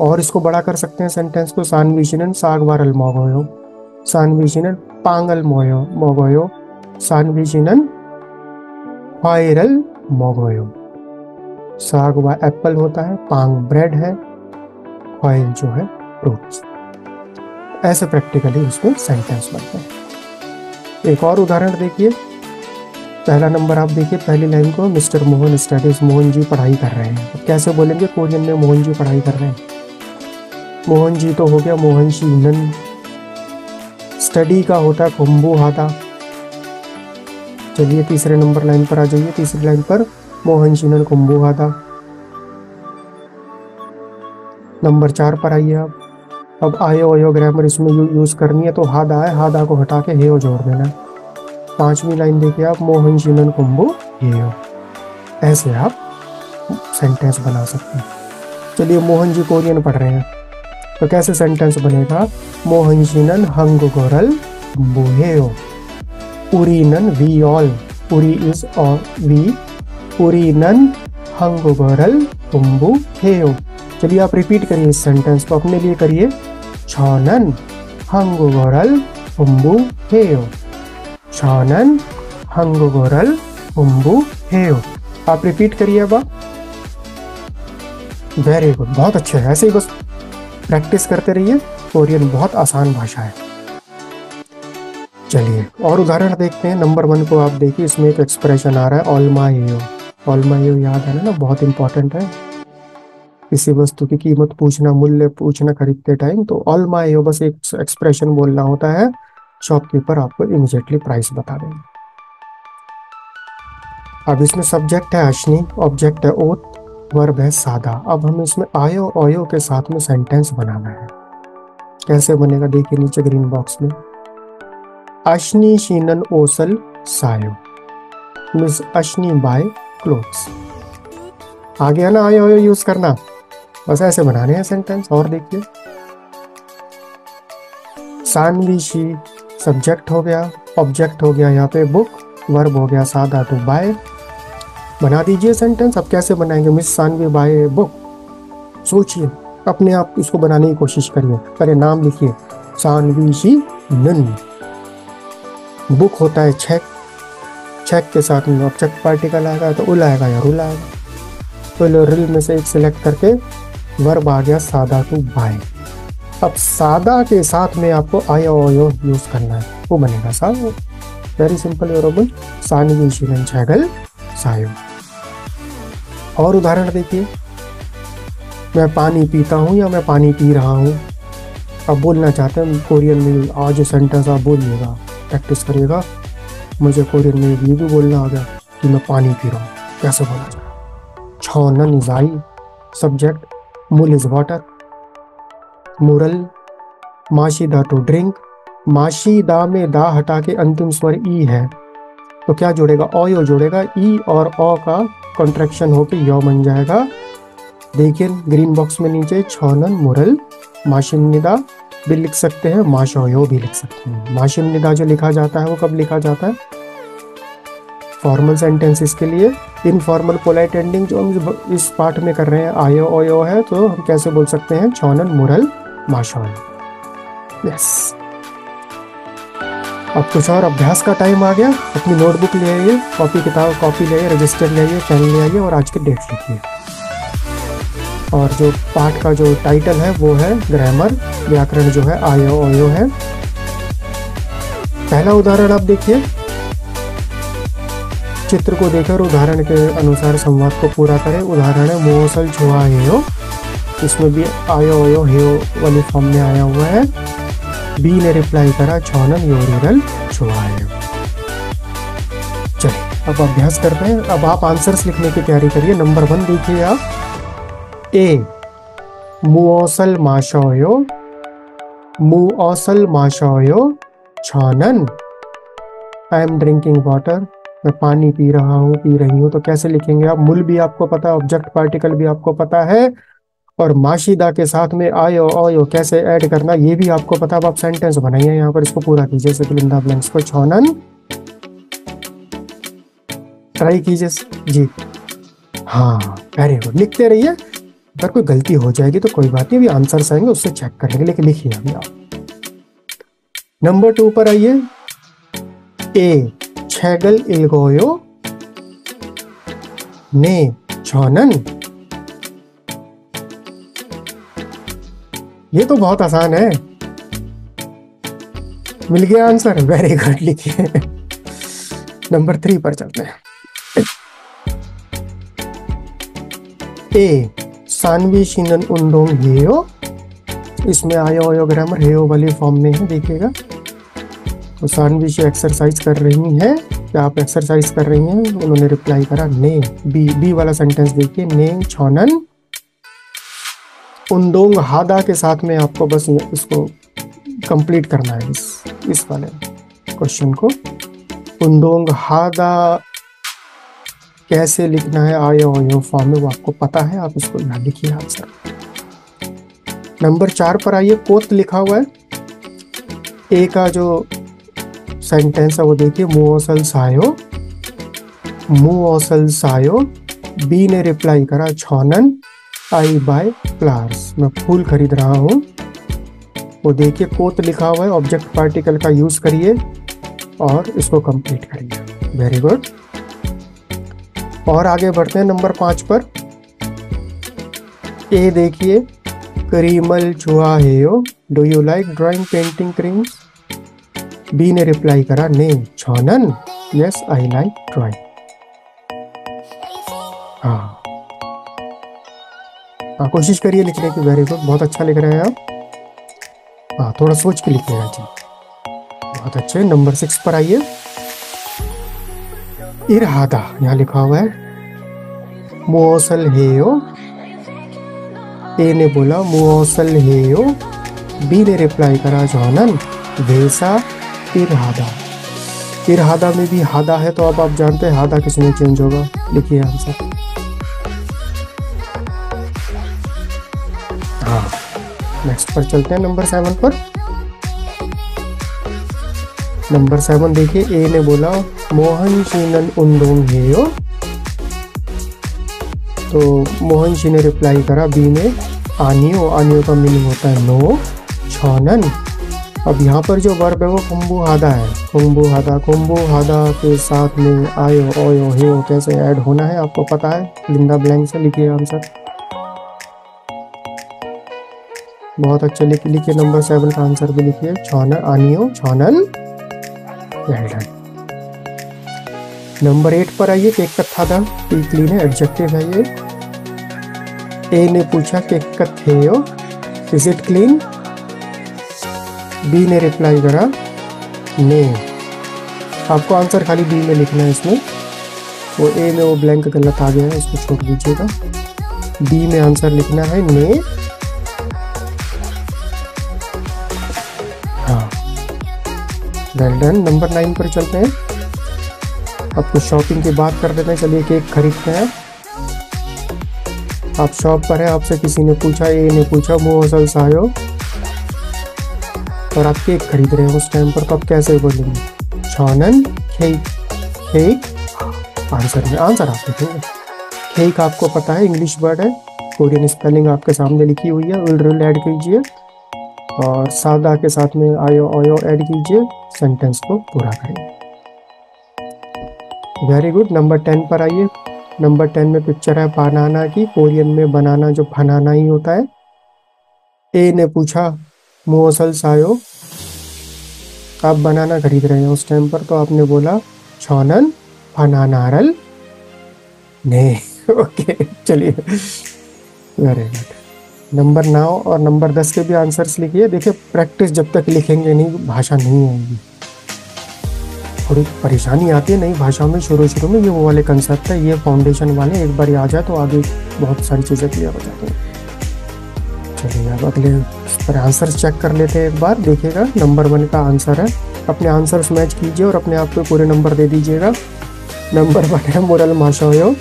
और इसको बड़ा कर सकते हैं सेंटेंस को, सानवी शीनन साग वारल मोगोयो, सानवी शीनन पांगल मोगोयो, सानवी शीनन वायरल मोगोयो। साग व एप्पल होता है, पांग ब्रेड है, ऑयल जो है फ्रूट्स। ऐसे प्रैक्टिकली उसमें सेंटेंस बनते हैं। एक और उदाहरण देखिए, पहला नंबर आप देखिए, पहली लाइन को, मिस्टर मोहन स्टडीज, मोहन जी पढ़ाई कर रहे हैं। अब कैसे बोलेंगे कोरियन में मोहन जी पढ़ाई कर रहे हैं? मोहन जी तो हो गया मोहन शीनन, स्टडी का होता है कुंबू हाथा। चलिए तीसरे नंबर लाइन पर आ जाइए, तीसरी लाइन पर मोहन शीनन कुंबू हाथा। नंबर 4 पर आइए आप। अब आयो आयो ग्रामर इसमें यूज करनी है, तो हादा है, हादा को हटा के हेयो जोड़ देना है। 5वीं लाइन देखिए आप, मोहन शीनन कुंबू हेयो। ऐसे आप सेंटेंस बना सकते हैं। चलिए मोहन जी कोरियन पढ़ रहे हैं, तो कैसे सेंटेंस बनेगा? मोहन शीनन हंगुगोरल कुंबू हेयो। उरीनन वी ऑल, उरी इज और वी, उरीनन हंगुगोरल कुंबू हेयो। चलिए आप रिपीट करिए इस सेंटेंस को, अपने लिए करिए। छनन हंगुगोरल कुंबू हेयो, छनन हंगुगोरल कुंबू हेयो। आप रिपीट करिए अब आप। वेरी गुड, बहुत अच्छे है। ऐसे ही बस प्रैक्टिस करते रहिए। कोरियन बहुत आसान भाषा है। चलिए और उदाहरण देखते हैं। नंबर 1 को आप देखिए, इसमें एक एक्सप्रेशन आ रहा है ऑलमायो। ऑलमायो याद है ना, बहुत इंपॉर्टेंट है। किसी वस्तु की कीमत पूछना, मूल्य पूछना खरीदते टाइम, तो ऑलमायो बस एक एक्सप्रेशन बोलना होता है। शॉपकीपर आपको इमीडिएटली प्राइस बता देंगे। अब इसमें सब्जेक्ट है अश्नी, ऑब्जेक्ट है ओत, वर्ब है सादा। अब हमें इसमें आयो ओयो के साथ में सेंटेंस बनाना है। कैसे बनेगा देखिए नीचे ग्रीन बॉक्स में। अश्नी शीनन ओसल सायो, मिस अश्नी बाय क्लोथ्स। आ गया ना आयो ओयो यूज करना? बस ऐसे बनाने हैं सेंटेंस। और देखिए, सानवी शी सब्जेक्ट हो गया, ऑब्जेक्ट हो गया यहाँ पे बुक, वर्ब हो गया सादा तो बाय। बना दीजिए सेंटेंस। अब कैसे बनाएंगे? Miss Sanvi buy book. सोचिए, अपने आप इसको बनाने की कोशिश करिए। पहले नाम लिखिए, सानवी शी नन। बुक होता है चेक, चेक के साथ में ऑब्जेक्ट पार्टिकल आएगा, तो उल आएगा या रुल आएगा। तो रिल में से एक सिलेक्ट करके वर्ब आ गया सादा टू बाय। अब सादा के साथ में आपको आयो ओयो यूज करना है, वो बनेगा सायो। वेरी सिंपल योरोबन, सानवी शीनन छगल सायो। और उदाहरण देखिए, मैं पानी पीता हूँ या मैं पानी पी रहा हूँ। अब बोलना चाहते हैं कोरियन में, आज सेंटेंस आप बोलिएगा, प्रैक्टिस करिएगा। मुझे कोरियन में ये भी बोलना आ गया कि मैं पानी पी रहा हूँ। कैसे बोला जाए? छौनन इज आई, सब्जेक्ट, मूल इज वाटर, मुरल माशीदा टू ड्रिंक। माशीदा में दा हटा के अंतिम स्वर ई है, तो क्या जोड़ेगा? ओयो जोड़ेगा। ई और ओ का कॉन्ट्रैक्शन होके यो बन जाएगा। देखिए ग्रीन बॉक्स में नीचे छौनन मुरल माशिमनिदा भी लिख सकते हैं, माशोयो भी लिख सकते हैं। माशिमनिदा जो लिखा जाता है वो कब लिखा जाता है? फॉर्मल सेंटेंसेस के लिए। इनफॉर्मल पोलाइट एंडिंग जो हम इस पार्ट में कर रहे हैं आयो ओयो है, तो हम कैसे बोल सकते हैं? छौनन मुरल माशोयो। यस। अब कुछ और अभ्यास का टाइम आ गया। अपनी नोटबुक ले आइए, कॉपी ले आइए, रजिस्टर ले आइए, पेन ले आइए और आज की डेट लिखिए। और जो पाठ का जो टाइटल है वो है ग्रामर, व्याकरण जो है आयो ओयो है। पहला उदाहरण आप देखिए, चित्र को देखकर उदाहरण के अनुसार संवाद को पूरा करें। उदाहरण है मोसल छुआ हेयो, इसमें भी आयो ओयो हेयो वाली फॉर्म में आया हुआ है। बी ने रिप्लाई करा छौनन योरिरल छुआ हेयो। चलिए अब अभ्यास करते हैं। अब आप आंसर्स लिखने की तैयारी करिए। नंबर 1 देखिए आप, ए मुओसल माशोयो, मुओसल माशोयो छौनन। आई एम ड्रिंकिंग वाटर, मैं पानी पी रहा हूँ, पी रही हूँ। तो कैसे लिखेंगे आप? मूल भी आपको पता है, ऑब्जेक्ट पार्टिकल भी आपको पता है, और माशीदा के साथ में आयो ओयो कैसे ऐड करना ये भी आपको पता। अब आप सेंटेंस बनाइए यहाँ पर, इसको पूरा कीजिए। फिलिंदा ब्लैंक्स को छौनन, ट्राई कीजिए जी। हाँ वेरी गुड, लिखते रहिए। अगर कोई गलती हो जाएगी तो कोई बात नहीं, अभी आंसर्स आएंगे उससे चेक करेंगे, लेकिन लिखिए अभी आप। नंबर 2 पर आइए, ए छेगल इलगोयो ने छानन। ये तो बहुत आसान है, मिल गया आंसर, वेरी गुड। लिखिए नंबर 3 पर चलते हैं। ए सानवी शिनन उंडोंग हेयो, इसमें आयो आयो ग्रामर हेयो वाली फॉर्म में है, देखिएगा। तो सानवी से एक्सरसाइज कर रही हैं, क्या आप एक्सरसाइज कर रही हैं? उन्होंने रिप्लाई करा ने। बी वाला सेंटेंस देखिए, ने छौनन उंडोंग हादा के साथ में आपको बस इसको कंप्लीट करना है, इस वाले क्वेश्चन को। उंडोंग हादा कैसे लिखना है आयो आयो फॉर्म में, वो आपको पता है, आप इसको यहाँ लिखिए आंसर। नंबर 4 पर आइए, कोत लिखा हुआ है। ए का जो सेंटेंस है वो देखिए, मुओसल सायो, मुओसल सायो। बी ने रिप्लाई करा छौनन आई बाय फ्लावर्स, मैं फूल खरीद रहा हूँ। वो देखिए कोत लिखा हुआ है, ऑब्जेक्ट पार्टिकल का यूज करिए और इसको कंप्लीट करिए, वेरी गुड। और आगे बढ़ते हैं नंबर 5 पर। ए देखिए, करीमल चुहा हेयो, do you like drawing painting क्रीम्स। बी ने रिप्लाई करा ने छौनन यस आई लाइक ड्राइंग। हाँ, कोशिश करिए लिखने की, वेरी गुड, बहुत अच्छा लिख रहे हैं आप। हाँ, थोड़ा सोच के लिखिएगा जी, बहुत अच्छे। नंबर 6 पर आइए, इरहादा यहाँ लिखा हुआ है, मुओसल हेयो। ए ने बोला मुओसल हेयो, बी ने रिप्लाई करा छौनन वेसा इरहादा। इरहादा में भी हादा है, तो अब आप जानते हैं हादा किस में चेंज होगा, लिखिए आंसर। हाँ, नेक्स्ट पर चलते हैं नंबर 7 पर। नंबर 7 देखिए, ए ने बोला मोहन शीनन उंडोंग हेयो, तो मोहन शी ने रिप्लाई करा बी में आनियो, आनियो का मीनिंग होता है नो छौनन। अब यहाँ पर जो वर्ब है वो कुंबू हादा है, कुंबू हादा। कुंबू हादा के साथ में आयो ओयो हेयो कैसे ऐड होना है आपको पता है, लिंदा ब्लैंक से लिखिए आंसर। बहुत अच्छे लिखिए, नंबर 7 का आंसर भी लिखिए, छौनन आनियो छौनन, वेल डन। नंबर 8 पर आइए, केक कथादा, टी क्लीन है, एडजेक्टिव है ये। ए ने पूछा केक कथेयो इज इट क्लीन। बी ने रिप्लाई करा ने। आपको आंसर खाली बी में लिखना है इसमें, वो ए में वो ब्लैंक गलत आ गया है, इसको छोड़ दीजिएगा। बी में आंसर लिखना है ने। हाँ, वेल डन। नंबर 9 पर चलते हैं, आपको शॉपिंग की बात कर देते हैं। चलिए केक खरीदते हैं। आप शॉप पर है, आपसे किसी ने पूछा, ए ने पूछा मुओसल सायो, और आप केक खरीद रहे हैं उस टाइम पर, तो आप कैसे बोलेंगे? छौनन केक, केक आंसर में, आंसर आप लिखेंगे। केक आपको पता है इंग्लिश वर्ड है, कोरियन स्पेलिंग आपके सामने लिखी हुई है, उल ऐड कीजिए और सादा के साथ में आयो ओयो ऐड कीजिए, सेंटेंस को पूरा करिए, वेरी गुड। नंबर 10 पर आइए। नंबर 10 में पिक्चर है बनाना की, कोरियन में बनाना जो बनाना ही होता है। ए ने पूछा मुओसल सायो, आप बनाना खरीद रहे हैं उस टाइम पर, तो आपने बोला छौनन फनानारल ने। ओके, चलिए, वेरी गुड। नंबर 9 और नंबर 10 के भी आंसर्स लिखिए। देखिए प्रैक्टिस जब तक लिखेंगे नहीं, भाषा नहीं आएगी, थोड़ी परेशानी आती है नई भाषा में शुरू में, ये वो वाले कंसेप्ट है, ये फाउंडेशन वाले, एक बार आ जाए तो आगे बहुत सारी चीज़ें क्लियर हो जाती हैं। चलिए अब अगले पर आंसर चेक कर लेते हैं एक बार, देखिएगा। नंबर 1 का आंसर है, अपने आंसर्स मैच कीजिए और अपने आप को पूरे नंबर दे दीजिएगा। नंबर 1 है मुरल माशोयो,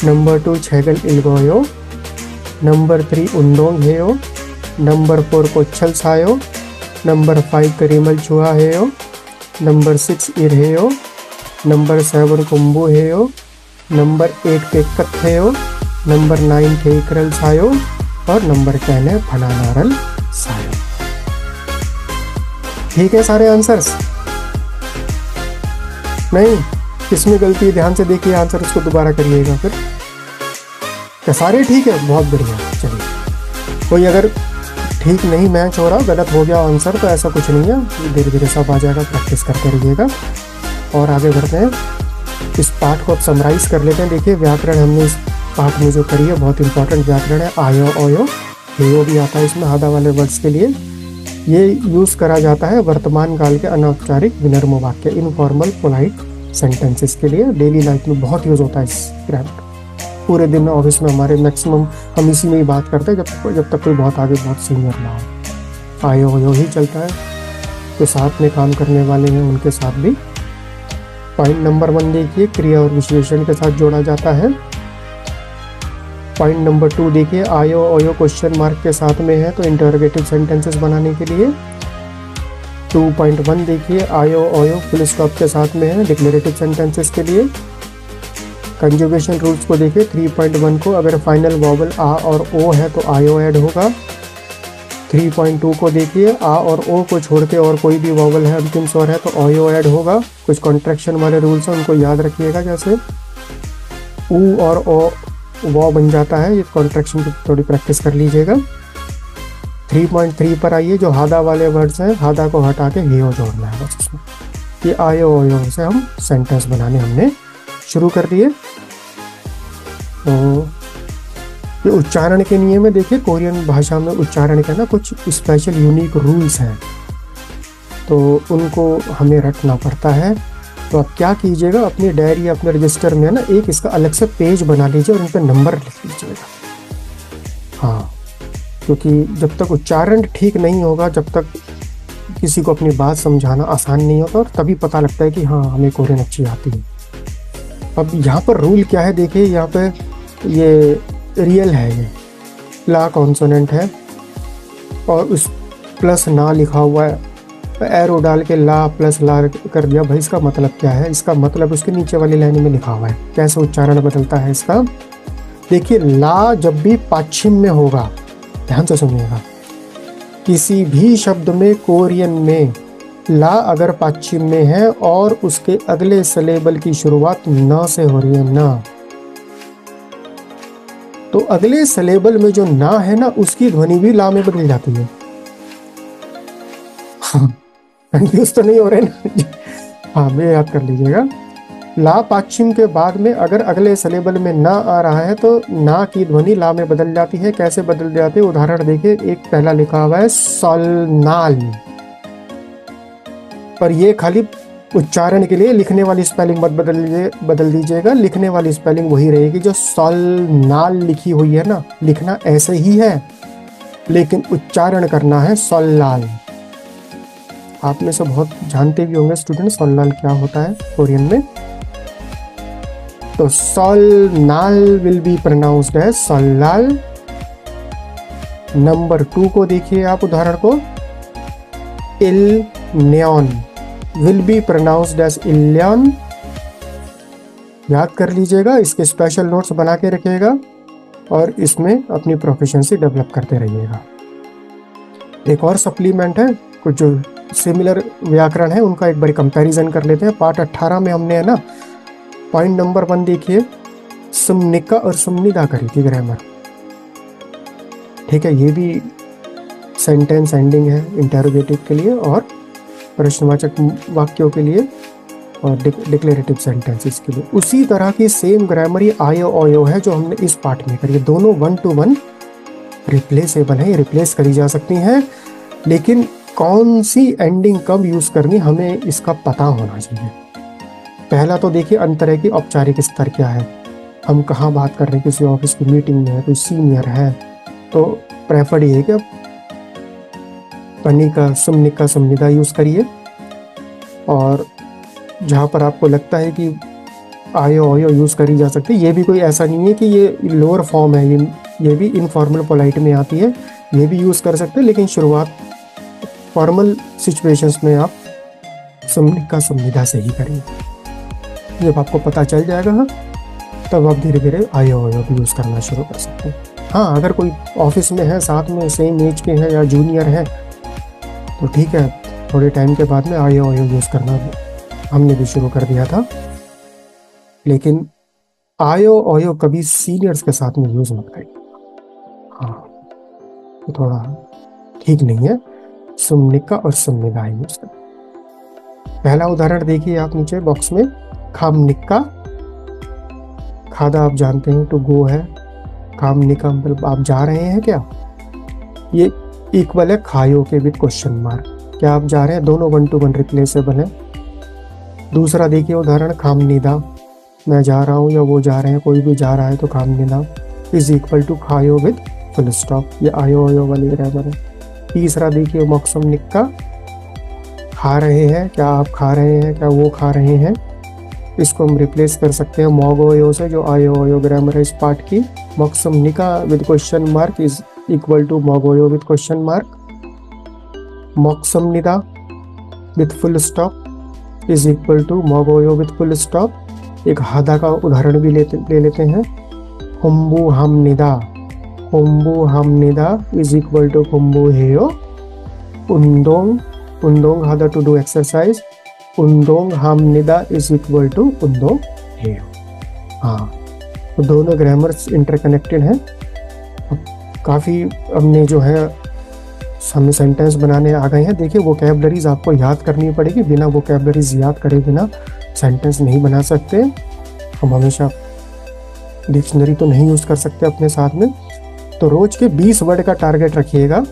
नंबर 2 छेगल इलगोयो, नंबर 3 उंडोंग हेयो, नंबर 4 कोच्छल सायो, नंबर 5 करीमल चुहा हेयो, number 6 इर हेयो, number 7 कुंबू हेयो, number 8 Kekat हेयो, number 9 केकरल सायो और नंबर 10 है फनानारल सायो। ठीक है सारे आंसर्स? नहीं, किसमें गलती है ध्यान से देखिए आंसर, उसको दोबारा करिएगा फिर। क्या सारे ठीक है? बहुत बढ़िया। चलिए, कोई अगर ठीक नहीं मैच हो रहा, गलत हो गया आंसर, तो ऐसा कुछ नहीं है, धीरे धीरे सब आ जाएगा, प्रैक्टिस करते रहिएगा। और आगे बढ़ते हैं, इस पाठ को अब समराइज कर लेते हैं। देखिए व्याकरण हमने इस पाठ में जो करी है बहुत इंपॉर्टेंट व्याकरण है। आयो ओयो हेयो भी आता है इसमें आधा वाले वर्ड्स के लिए। ये यूज़ करा जाता है वर्तमान काल के अनौपचारिक विनम्र वाक्य, इनफॉर्मल पोलाइट सेंटेंसेस के लिए। डेली लाइफ में बहुत यूज़ होता है इस ग्रामर। पूरे दिन ऑफिस में हमारे मैक्सिमम हम इसी में ही बात करते हैं जब तक कोई बहुत आगे बहुत सीनियर ना हो। आयो ओयो ही चलता है। तो साथ में काम करने वाले हैं उनके साथ भी। पॉइंट नंबर 1 देखिए, क्रिया और विशेषण के साथ जोड़ा जाता है। पॉइंट नंबर 2 देखिए, आयो ओयो क्वेश्चन मार्क के साथ में है तो इंटरोगेटिव सेंटेंसेस बनाने के लिए। 2.1 देखिए, आयो ओयो फुल स्टॉप के साथ में है डिक्लेरेटिव सेंटेंसेस के लिए। कंजुगेशन रूल्स को देखिए 3.1 को, अगर फाइनल वॉवल आ और ओ है तो आयो ऐड होगा। 3.2 को देखिए, आ और ओ को छोड़ के और कोई भी वॉवल है अंतिम स्वर है तो ओयो ऐड होगा। कुछ कॉन्ट्रैक्शन वाले रूल्स हैं उनको याद रखिएगा, जैसे ऊ और ओ वो बन जाता है, ये कॉन्ट्रैक्शन की थोड़ी प्रैक्टिस कर लीजिएगा। 3.3 पर आइए, जो हादा वाले वर्ड्स हैं हादा को हटा के हेयो जोड़ना है बस उसमें। ये आयो ओयो से हम सेंटेंस बनाने हमने शुरू कर दिए। तो ये उच्चारण के नियम में देखिए, कोरियन भाषा में उच्चारण के ना कुछ स्पेशल यूनिक रूल्स हैं, तो उनको हमें रटना पड़ता है। तो आप क्या कीजिएगा, अपनी डायरी अपने रजिस्टर में ना एक इसका अलग से पेज बना लीजिए और इन पर नंबर लिख लीजिएगा। हाँ, क्योंकि जब तक उच्चारण ठीक नहीं होगा, जब तक किसी को अपनी बात समझाना आसान नहीं होता, और तभी पता लगता है कि हाँ हमें कोरियन अच्छी आती है। अब यहाँ पर रूल क्या है देखिए, यहाँ पे ये रियल है, ये ला कॉन्सोनेंट है और उस प्लस ना लिखा हुआ है, एरो डाल के ला प्लस ला कर दिया। भाई इसका मतलब क्या है? इसका मतलब उसके नीचे वाली लाइन में लिखा हुआ है। कैसे उच्चारण बदलता है इसका देखिए। ला जब भी पश्चिम में होगा, ध्यान से सुनिएगा, किसी भी शब्द में कोरियन में ला अगर पश्चिम में है और उसके अगले सिलेबल की शुरुआत न से हो रही है, ना, तो अगले सिलेबल में जो ना है ना, उसकी ध्वनि भी ला में बदल जाती है। कंफ्यूज तो नहीं हो रहे ना? हाँ, ये याद कर लीजिएगा। ला पश्चिम के बाद में अगर अगले सिलेबल में ना आ रहा है तो ना की ध्वनि ला में बदल जाती है। कैसे बदल जाती है? उदाहरण देखिए, एक पहला लिखा हुआ है सलनाल, पर ये खाली उच्चारण के लिए, लिखने वाली स्पेलिंग मत बदल दीजिएगा। लिखने वाली स्पेलिंग वही रहेगी जो सलनाल लिखी हुई है ना, लिखना ऐसे ही है लेकिन उच्चारण करना है सललाल। आप में से बहुत जानते भी होंगे स्टूडेंट सलनाल क्या होता है कोरियन में। तो सलनाल विल बी प्रोनाउंस्ड एज सललाल। नंबर 2 को देखिए आप, उदाहरण को, इल न्योन विल बी प्रोनाउंस्ड एज इल्यान। याद कर लीजिएगा, इसके स्पेशल नोट्स बना के रखिएगा और इसमें अपनी प्रोफिशिएंसी डेवलप करते रहिएगा। एक और सप्लीमेंट है, कुछ जो सिमिलर व्याकरण है उनका एक बार कंपैरिजन कर लेते हैं। पार्ट 18 में हमने है ना, पॉइंट नंबर 1 देखिए, सुमनिका और सुमनिदा करी थी ग्रामर। ठीक है, ये भी सेंटेंस एंडिंग है इंटरोगेटिव के लिए और प्रश्नवाचक वाक्यों के लिए और डिक्लेरेटिव सेंटेंसेस के लिए। उसी तरह की सेम ग्रामर ये आयो ओयो है जो हमने इस पार्ट में करी है। दोनों 1 to 1 रिप्लेसेबल है, रिप्लेस करी जा सकती हैं, लेकिन कौन सी एंडिंग कब यूज करनी हमें इसका पता होना चाहिए। पहला तो देखिए अंतर है कि औपचारिक स्तर क्या है, हम कहाँ बात कर रहे हैं, किसी ऑफिस की मीटिंग में है, कोई सीनियर है, तो प्रेफर्ड ये है कि पनिका सुमनिका सुमनिदा यूज करिए। और जहाँ पर आपको लगता है कि आयो ओयो यूज करी जा सकती है, ये भी कोई ऐसा नहीं है कि ये लोअर फॉर्म है, ये भी इनफॉर्मल पोलाइट में आती है, ये भी यूज कर सकते हैं, लेकिन शुरुआत फॉर्मल सिचुएशंस में आप सुमनिका सुमनिदा से ही करिए। जब आपको पता चल जाएगा ना, तब आप धीरे धीरे आयो ओयो भी यूज़ करना शुरू कर सकते हैं। हाँ, अगर कोई ऑफिस में है, साथ में सेम एज के हैं या जूनियर हैं, तो ठीक है, थोड़े टाइम के बाद में आयो ओयो यूज़ करना हमने भी शुरू कर दिया था। लेकिन आयो ओयो कभी सीनियर्स के साथ में यूज मत करिए। हाँ, तो थोड़ा ठीक नहीं है। सुमनिका और सुमनिदा यूज करें। पहला उदाहरण देखिए आप नीचे बॉक्स में, खामनिका, खादा आप जानते हैं टू गो है, खामनिका मतलब आप जा रहे हैं क्या, ये इक्वल है खायो के विद क्वेश्चन मार्क। क्या आप जा रहे हैं, दोनों 1 to 1 रिप्लेसेबल है। दूसरा देखिए उदाहरण, खामनिदा, मैं जा रहा हूँ या वो जा रहे हैं, कोई भी जा रहा है तो खामनिदा इज इक्वल टू खायो विद फुल स्टॉप, ये आयो आयो वाली ग्रामर है। तीसरा देखिए मॉक्सम निक्का, खा रहे हैं, क्या आप खा रहे हैं, क्या वो खा रहे हैं, इसको हम रिप्लेस कर सकते हैं मोगोयो से, जो आयो आयो ग्रामर है इस पार्ट की। मॉक्सम निका with question mark is equal to मोगोयो विद क्वेश्चन मार्क। मॉक्सम निदा with full stop is equal to मोगोयो विद फुल स्टॉप। एक हादा का उदाहरण भी ले लेते हैं, हुम्बू हम निदा, हुम्बू हम निदा इज इक्वल टू हुम्बू हेयो। उंदोंग, उंदोंग हादा टू डू एक्सरसाइज, उंदोंग हम निदा इज इक्वल टू उंदोंग हेयो। हाँ, तो दोनों ग्रामर्स इंटरकनेक्टेड हैं। काफ़ी हमने जो है हमें सेंटेंस बनाने आ गए हैं। देखिए वोकैबलरीज आपको याद करनी पड़ेगी, बिना वोकैबलरीज याद करे बिना सेंटेंस नहीं बना सकते। हम हमेशा डिक्शनरी तो नहीं यूज़ कर सकते अपने साथ में, तो रोज के 20 वर्ड का टारगेट रखिएगा।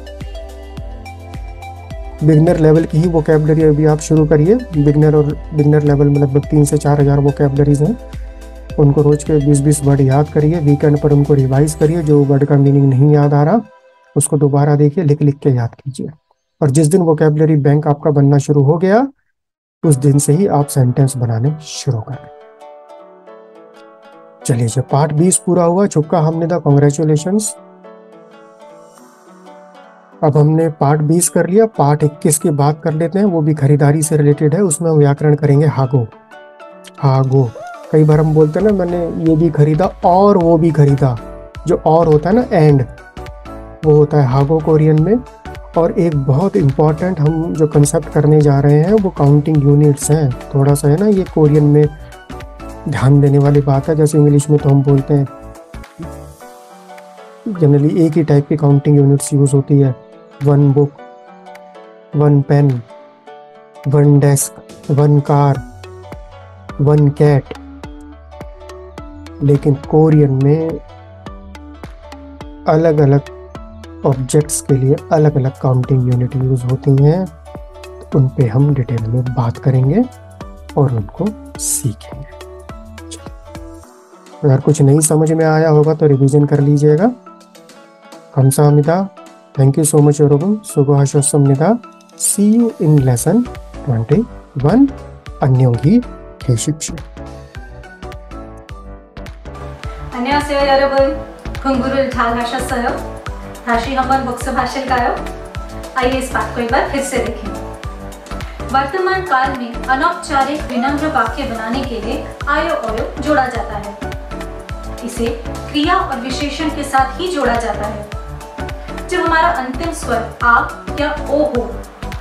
बिगनर लेवल की ही वोकैबलरी अभी आप शुरू करिए। बिगनर और बिगनर लेवल में लगभग 3 से 4 हज़ार वोकैबलरीज हैं, उनको रोज के 20-20 वर्ड याद करिए। वीकेंड पर उनको रिवाइज करिए, जो वर्ड का मीनिंग नहीं याद आ रहा उसको दोबारा देखिए, लिख लिख के याद कीजिए। और जिस दिन वोकैबलरी बैंक आपका बनना शुरू हो गया उस दिन से ही आप सेंटेंस बनाने शुरू करें। चलिए, जब पार्ट 20 पूरा हुआ, चुपका हमने दा, कॉन्ग्रेचुलेशंस। अब हमने पार्ट 20 कर लिया। पार्ट 21 की बात कर लेते हैं, वो भी खरीदारी से रिलेटेड है। उसमें व्याकरण करेंगे हागो। हागो, कई बार हम बोलते हैं ना, मैंने ये भी खरीदा और वो भी खरीदा, जो और होता है ना एंड, वो होता है हागो कोरियन में। और एक बहुत इम्पॉर्टेंट हम जो कंसेप्ट करने जा रहे हैं वो काउंटिंग यूनिट्स हैं। थोड़ा सा है ना, ये कोरियन में ध्यान देने वाली बात है। जैसे इंग्लिश में तो हम बोलते हैं जनरली एक ही टाइप की काउंटिंग यूनिट्स यूज होती है, 1 book, 1 pen, 1 desk, 1 car, 1 cat. लेकिन कोरियन में अलग अलग ऑब्जेक्ट्स के लिए अलग अलग काउंटिंग यूनिट यूज होती हैं। तो उन पे हम डिटेल में बात करेंगे और उनको सीखेंगे। अगर कुछ नहीं समझ में आया होगा तो रिवीजन कर लीजिएगा। 감사합니다. Thank you so much 여러분. 수고하셨습니다. See you in lesson 21. 안녕히 계십시오. 안녕하세요 여러분. 공부를 잘 하셨어요? 다시 한번 복습하실까요? आइए इस बात को एक बार फिर से देखें। वर्तमान काल में अनौपचारिक विनम्र वाक्य बनाने के लिए आयो ओयो जोड़ा जाता है। इसे क्रिया और विशेषण के साथ ही जोड़ा जाता है। जब हमारा अंतिम स्वर आ या ओ हो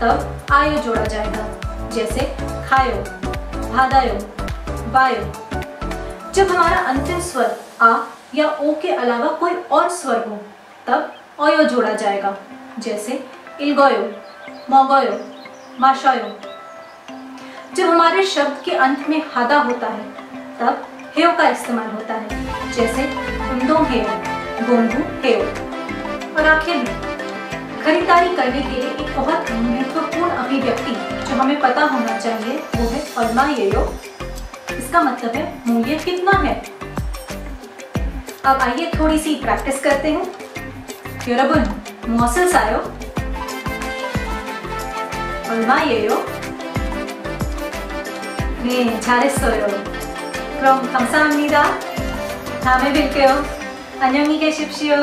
तब आयो जोड़ा जाएगा, जैसे खायो, भादायो, बायो। जब हमारा अंतिम स्वर आ या ओ के अलावा कोई और स्वर हो तब ओयो जोड़ा जाएगा, जैसे इलगोयो, मोगोयो, माशायो। जब हमारे शब्द के अंत में हादा होता है तब हेयो का इस्तेमाल होता है, जैसे उंदोंग हेयो, गोंगू हेयो। और आखिर में खरीदारी करने के लिए एक बहुत महत्वपूर्ण अभिव्यक्ति जो हमें पता होना चाहिए वो है 얼마 예요। इसका मतलब है मूल्य कितना है। अब आइए थोड़ी सी प्रैक्टिस करते हैं। 여러분 무엇을 사요? 얼마예요? 네, 잘했어요. 그럼 감사합니다. 다음에 뵐게요. 안녕히 계십시오.